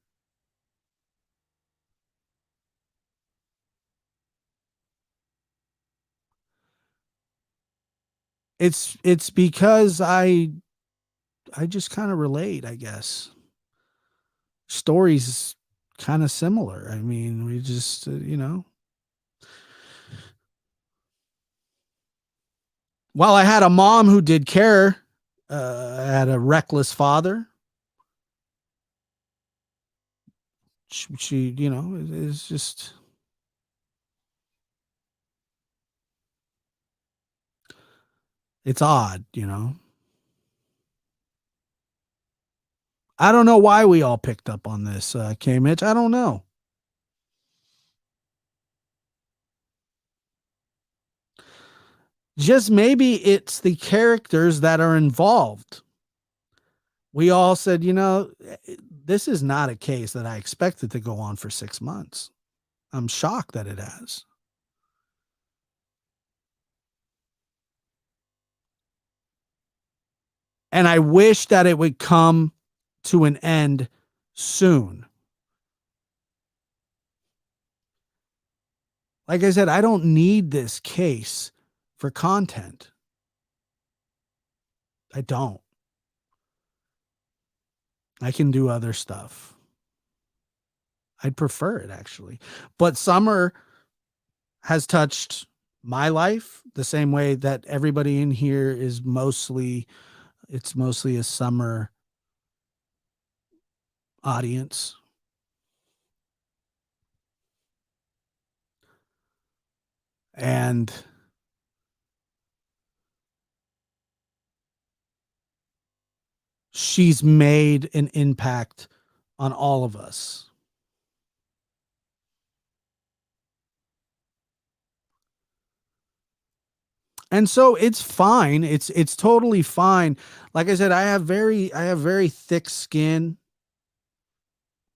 It's because I just kind of relate, I guess. Stories kind of similar. I mean, we just, while I had a mom who did care, I had a reckless father. She is just, it's odd. I don't know why we all picked up on this, K Mitch. I don't know. Just maybe it's the characters that are involved. We all said, this is not a case that I expected to go on for 6 months. I'm shocked that it has. And I wish that it would come to an end soon. Like I said, I don't need this case for content. I don't. I can do other stuff. I'd prefer it actually. But Summer has touched my life the same way that everybody in here is mostly a Summer audience. And she's made an impact on all of us. And so it's fine. It's totally fine. Like I said, I have very thick skin.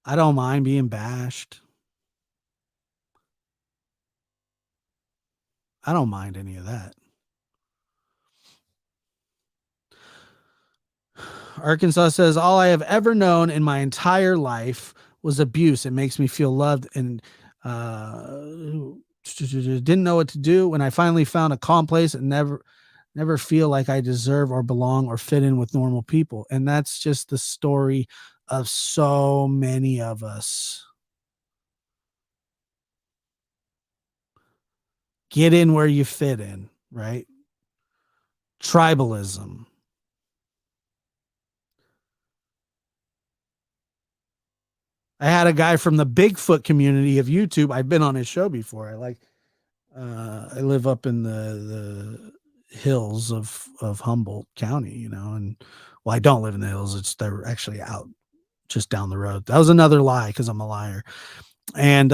I don't mind being bashed. I don't mind any of that. Arkansas says all I have ever known in my entire life was abuse. It makes me feel loved and didn't know what to do. When I finally found a calm place and never feel like I deserve or belong or fit in with normal people. And that's just the story of so many of us. Get in where you fit in, right? Tribalism. I had a guy from the Bigfoot community of YouTube. I've been on his show before. I live up in the hills of Humboldt County, and well, I don't live in the hills. They're actually out just down the road. That was another lie because I'm a liar. And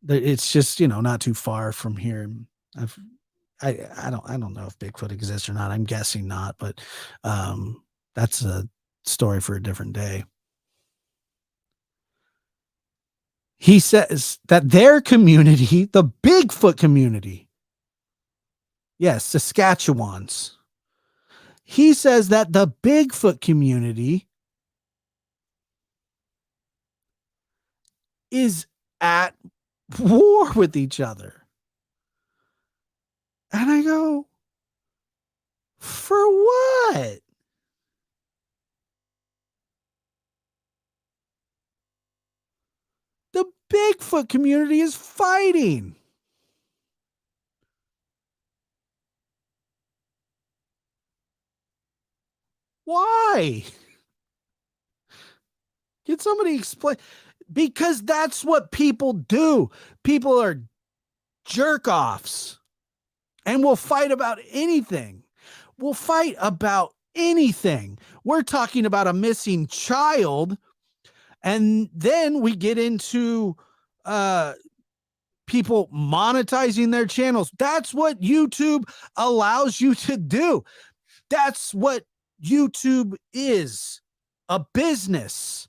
It's just, not too far from here. I've, I don't know if Bigfoot exists or not. I'm guessing not, but that's a story for a different day. He says that their community, the Bigfoot community, yes, Saskatchewans. He says that the Bigfoot community is at war with each other. And I go, for what? The Bigfoot community is fighting. Why? Can somebody explain? Because that's what people do. People are jerk offs and we'll fight about anything. We'll fight about anything. We're talking about a missing child. And then we get into people monetizing their channels. That's what YouTube allows you to do. That's what YouTube is, a business.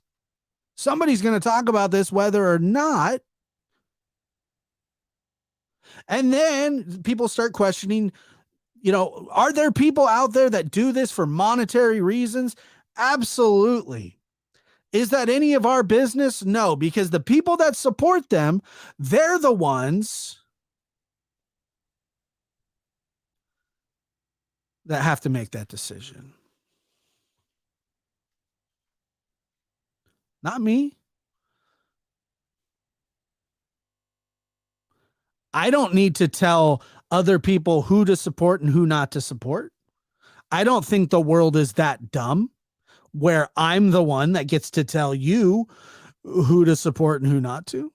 Somebody's going to talk about this whether or not. And then people start questioning, are there people out there that do this for monetary reasons? Absolutely. Is that any of our business? No, because the people that support them, they're the ones that have to make that decision. Not me. I don't need to tell other people who to support and who not to support. I don't think the world is that dumb where I'm the one that gets to tell you who to support and who not to.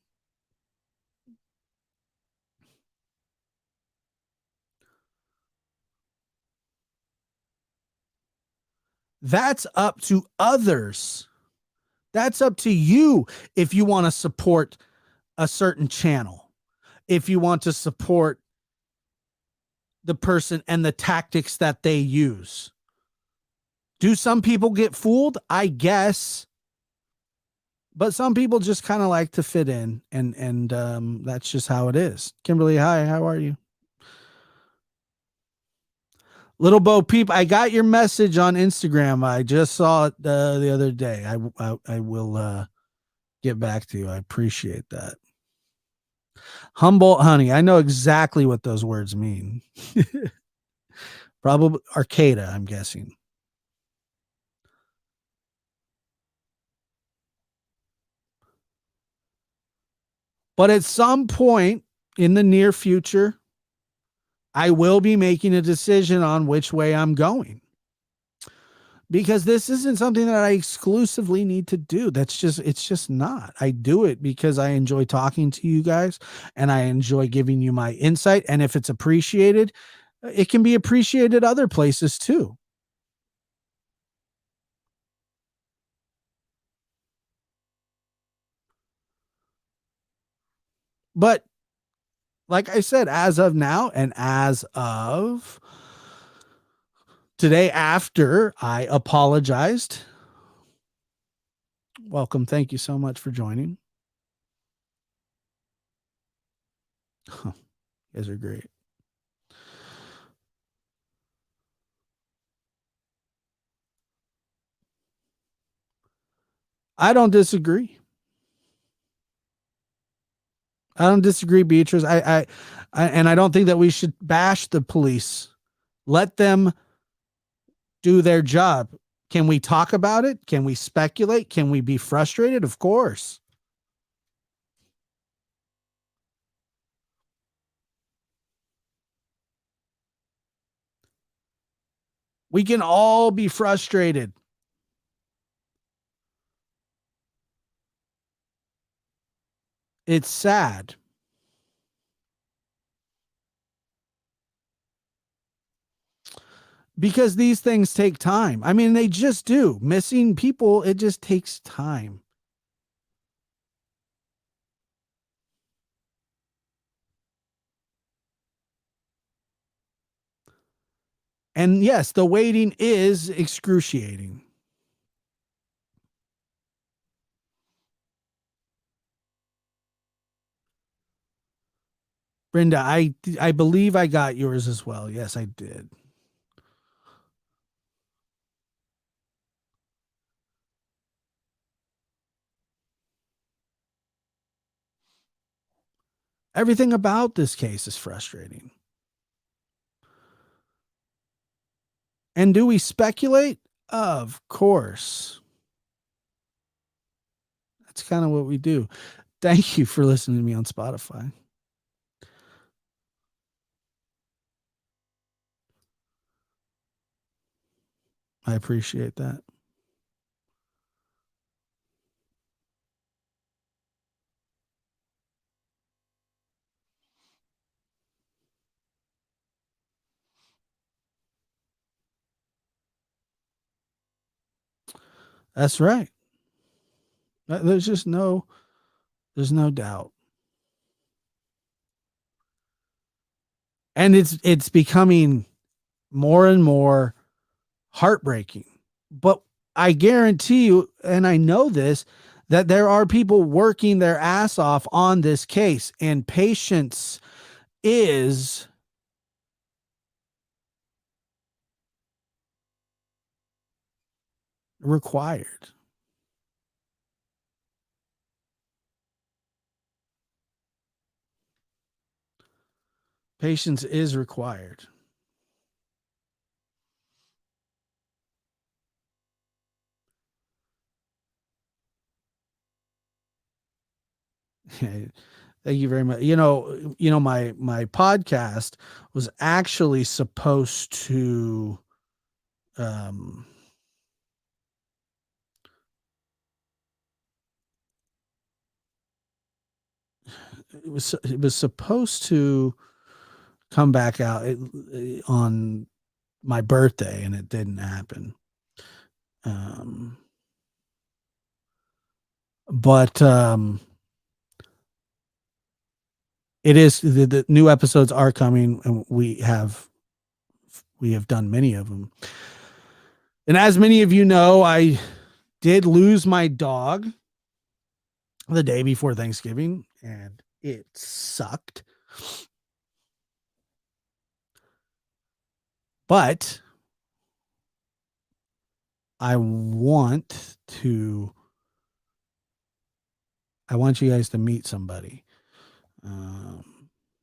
That's up to others. That's up to you if you want to support a certain channel, if you want to support the person and the tactics that they use. Do some people get fooled? I guess. But some people just kind of like to fit in, and that's just how it is. Kimberly, hi, how are you? Little Bo Peep, I got your message on Instagram. I just saw it the other day. I will get back to you. I appreciate that. Humboldt honey. I know exactly what those words mean. Probably Arcata, I'm guessing. But at some point in the near future, I will be making a decision on which way I'm going. Because this isn't something that I exclusively need to do. It's just not. I do it because I enjoy talking to you guys and I enjoy giving you my insight. And if it's appreciated, it can be appreciated other places too. But like I said, as of now and as of today, after I apologized, welcome. Thank you so much for joining. You guys are great. I don't disagree. I don't disagree, Beatrice. And I don't think that we should bash the police. Let them do their job. Can we talk about it? Can we speculate? Can we be frustrated? Of course. We can all be frustrated. It's sad. Because these things take time. I mean, they just do. Missing people, it just takes time. And yes, the waiting is excruciating. Brenda, I believe I got yours as well. Yes, I did. Everything about this case is frustrating. And do we speculate? Of course. That's kind of what we do. Thank you for listening to me on Spotify. I appreciate that. That's right. There's just there's no doubt. And it's becoming more and more heartbreaking. But I guarantee you, and I know this, that there are people working their ass off on this case, and patience is required. Patience is required. Thank you very much. My podcast was actually supposed to um it was supposed to come back out on my birthday, and it didn't happen. Um but it is the new episodes are coming, and we have done many of them. And as many of you know, I did lose my dog the day before Thanksgiving, and it sucked. But I want to I want you guys to meet somebody.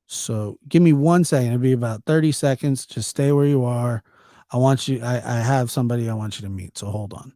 So give me 1 second. It'll be about 30 seconds. Just stay where you are. I have somebody I want you to meet. So hold on.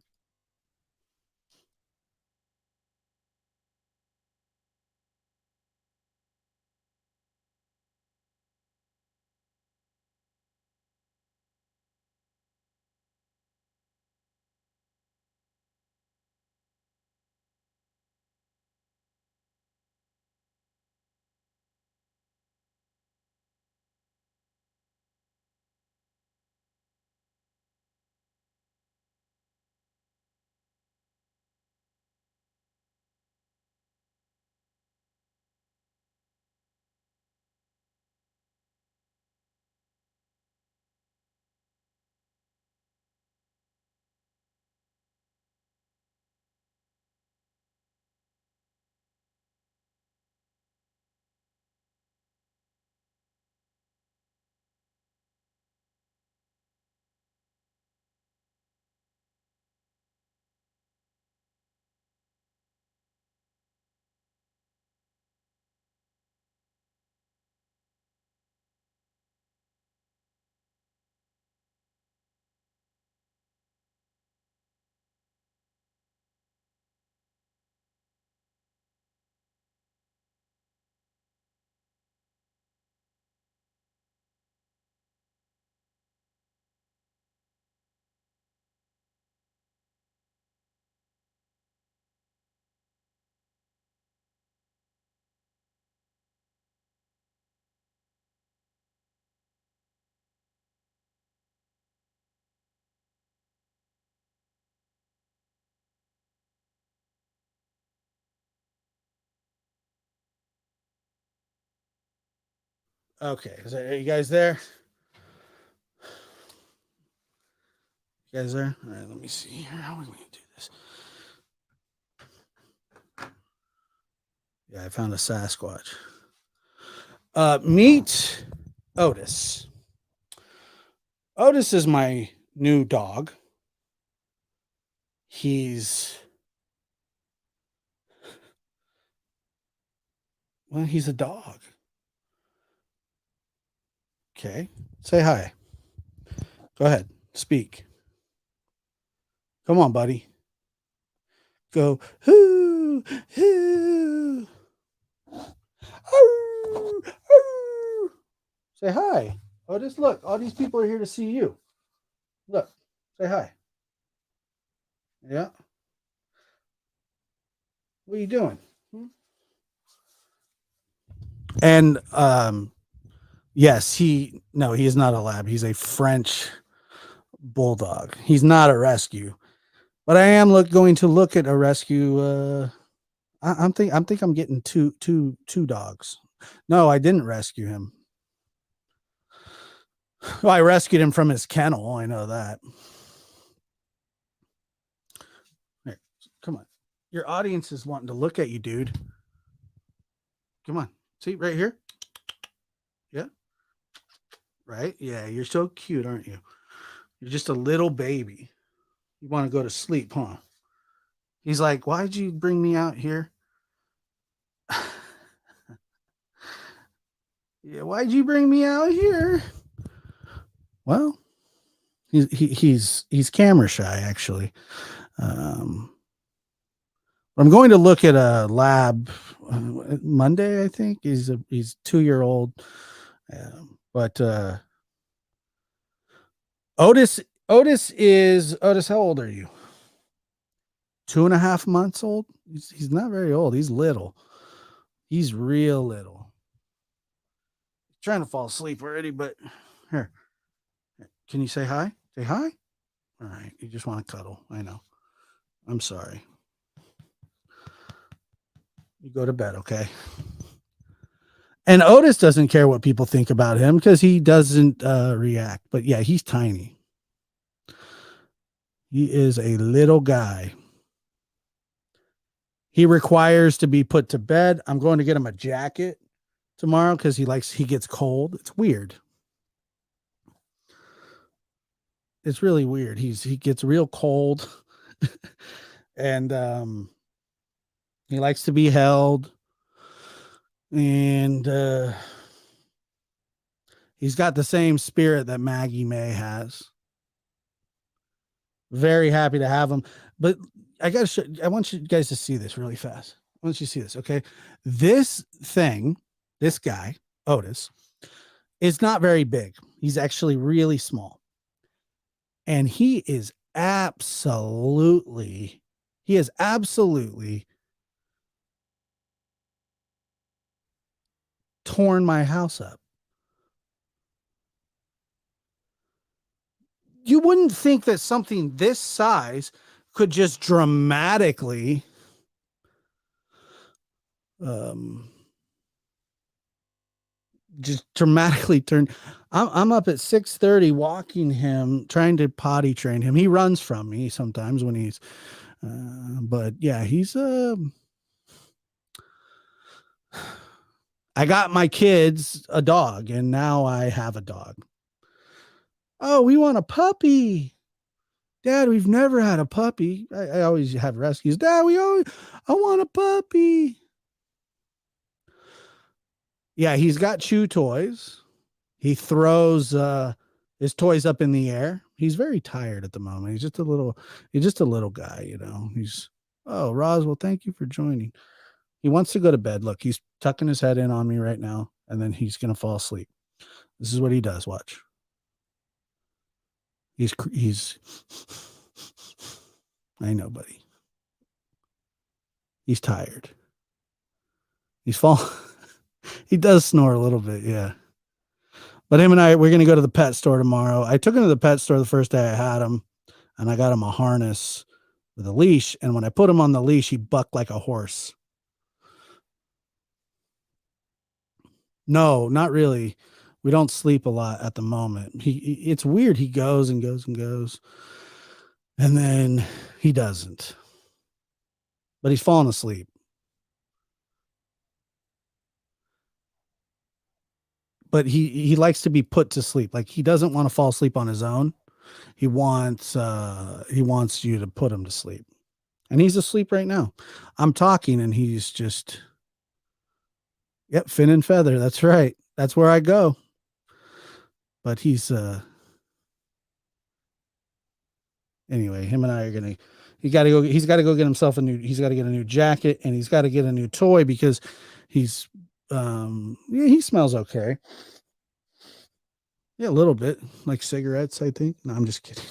Okay. Are you guys there? You guys there? All right, let me see here. How are we going to do this? Yeah, I found a Sasquatch. Meet Otis. Otis is my new dog. He's he's a dog. Okay. Say hi. Go ahead. Speak. Come on, buddy. Go. Hoo, hoo. Arr, arr. Say hi. Otis, look. All these people are here to see you. Look. Say hi. Yeah. What are you doing? And yes, he is not a lab. He's a French bulldog. He's not a rescue. But I am going to look at a rescue. I'm getting two dogs. No, I didn't rescue him. Well, I rescued him from his kennel. I know that. Here, come on. Your audience is wanting to look at you, dude. Come on. See right here? Yeah. Right? Yeah, you're so cute, aren't you? You're just a little baby. You want to go to sleep, huh? He's like, "Why'd you bring me out here?" Yeah, why'd you bring me out here? Well, he's camera shy actually. Um, I'm going to look at a lab Monday. I think he's 2 year old. But Otis. How old are you? 2.5 months old. He's not very old. He's little. He's real little. He's trying to fall asleep already, but here. Can you say hi? Say hi. All right. You just want to cuddle. I know. I'm sorry. You go to bed, okay? And Otis doesn't care what people think about him because he doesn't react. But yeah, he's tiny. He is a little guy. He requires to be put to bed. I'm going to get him a jacket tomorrow because he gets cold. It's weird. It's really weird. He gets real cold, and he likes to be held, and he's got the same spirit that Maggie May has. Very happy to have him, but I want you guys to see this really fast. I want you to see this, okay? This thing, this guy, Otis, is not very big. He's actually really small. And he is absolutely torn my house up. You wouldn't think that something this size could um, just dramatically turn. I'm up at 6:30 walking him, trying to potty train him. He runs from me sometimes when he's, but yeah, he's I got my kids a dog, and now I have a dog. Oh, we want a puppy. Dad, we've never had a puppy. I always have rescues. Dad, I want a puppy. Yeah, he's got chew toys. He throws his toys up in the air. He's very tired at the moment. He's just a little guy, you know. Oh, Roswell, thank you for joining. He wants to go to bed. Look, he's tucking his head in on me right now, and then he's gonna fall asleep. This is what he does. Watch. He's I know, buddy. He's tired. He's fall. He does snore a little bit, yeah. But him and we're going to go to the pet store tomorrow. I took him to the pet store the first day I had him, and I got him a harness with a leash. And when I put him on the leash, he bucked like a horse. No, not really. We don't sleep a lot at the moment. It's weird. He goes and goes and goes. And then he doesn't, but he's fallen asleep. But he likes to be put to sleep. Like he doesn't want to fall asleep on his own. He wants you to put him to sleep. And he's asleep right now. I'm talking and he's just, yep, fin and feather. That's right. That's where I go. But anyway, him and I are gonna he's gotta go get himself he's gotta get a new jacket and he's gotta get a new toy because he's yeah, he smells okay. Yeah, a little bit. Like cigarettes, I think. No, I'm just kidding.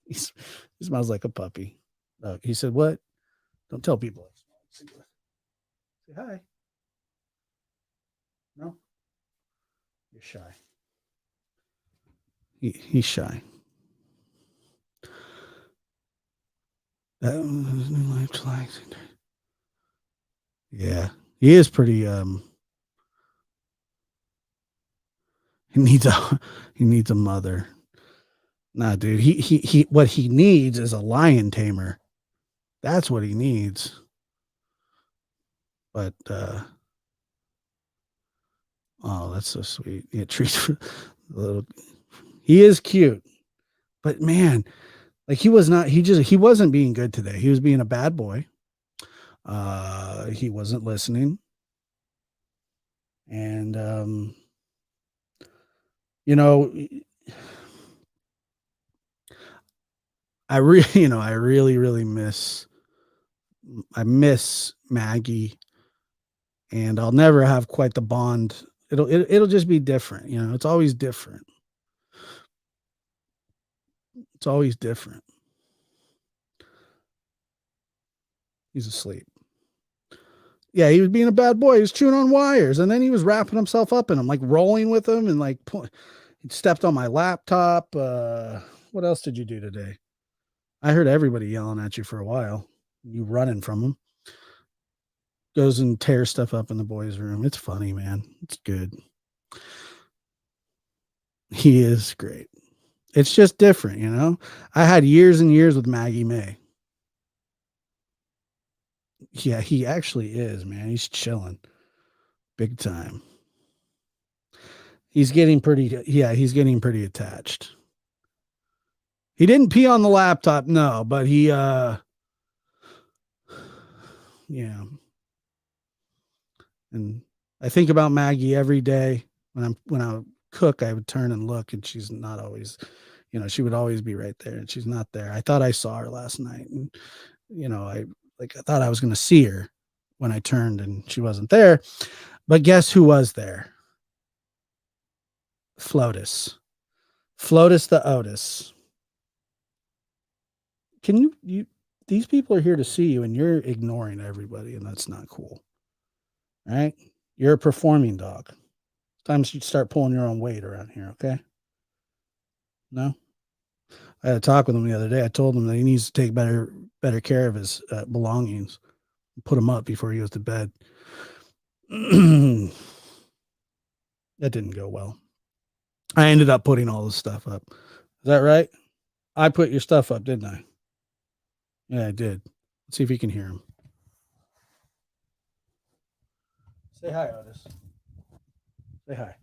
He's, he smells like a puppy. He said, what? Don't tell people. Say hi. No, you're shy. He's shy. That new life. Yeah, he is pretty. He needs a he needs a mother. Nah, dude. He. What he needs is a lion tamer. That's what he needs. But oh, that's so sweet. Yeah, treats little. He is cute, but man, like he was not. He wasn't being good today. He was being a bad boy. He wasn't listening, and you know, I really, really miss Maggie, and I'll never have quite the bond. It'll just be different. It's always different. It's always different. He's asleep. Yeah, he was being a bad boy. He was chewing on wires, and then he was wrapping himself up in them, like rolling with them, and like he stepped on my laptop. What else did you do today? I heard everybody yelling at you for a while. You running from them. Goes and tears stuff up in the boys' room. It's funny, man. It's good. He is great. It's just different. I had years and years with Maggie May. Yeah, he actually is, man. He's chilling big time. He's getting pretty attached. He didn't pee on the laptop, no, but yeah. And I think about Maggie every day when I cook, I would turn and look and she's not always, she would always be right there and she's not there. I thought I saw her last night and I thought I was going to see her when I turned and she wasn't there. But guess who was there? Flotus. Flotus the Otis. Can you these people are here to see you and you're ignoring everybody and that's not cool. All right? You're a performing dog. Times you start pulling your own weight around here, okay? No? I had a talk with him the other day. I told him that he needs to take better care of his belongings. Put him up before he goes to bed. That didn't go well. I ended up putting all the stuff up. Is that right? I put your stuff up, didn't I? Yeah, I did. Let's see if you can hear him. Say hi, Otis. Say hi.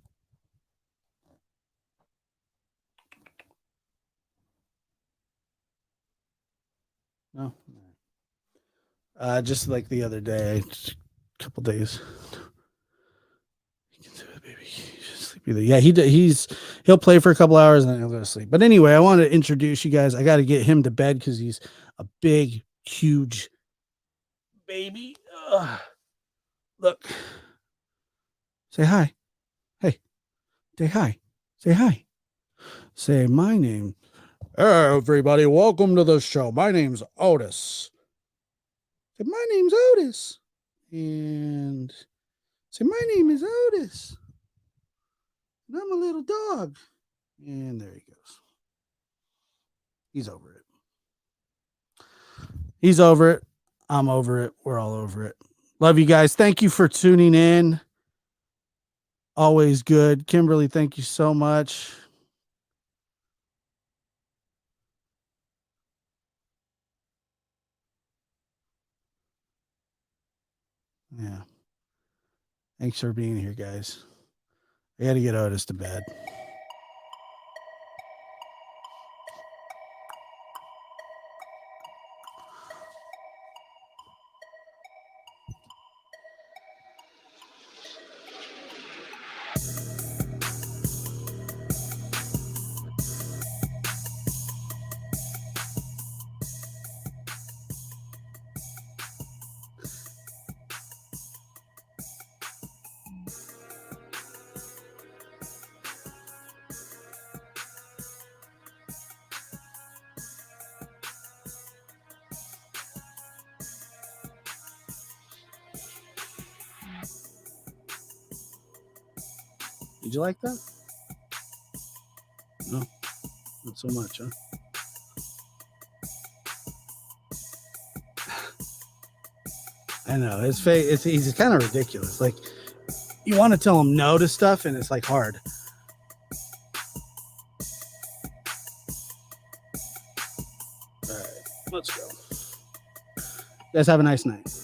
No. Just like the other day, just a couple days. Yeah, he'll play for a couple hours and then he'll go to sleep. But anyway, I want to introduce you guys. I got to get him to bed because he's a big, huge baby. Look, say hi. Hey, say hi. Say hi. Say my name. Hey, everybody, welcome to the show. My name's Otis. Say my name's Otis. And say my name is Otis. And I'm a little dog. And there he goes. He's over it. He's over it. I'm over it. We're all over it. Love you guys. Thank you for tuning in. Always good. Kimberly, thank you so much. Yeah. Thanks for being here, guys. I got to get Otis to bed. Did you like that? No, not so much, huh? I know his face. He's kind of ridiculous. Like you want to tell him no to stuff, and it's like hard. All right, let's go. You guys have a nice night.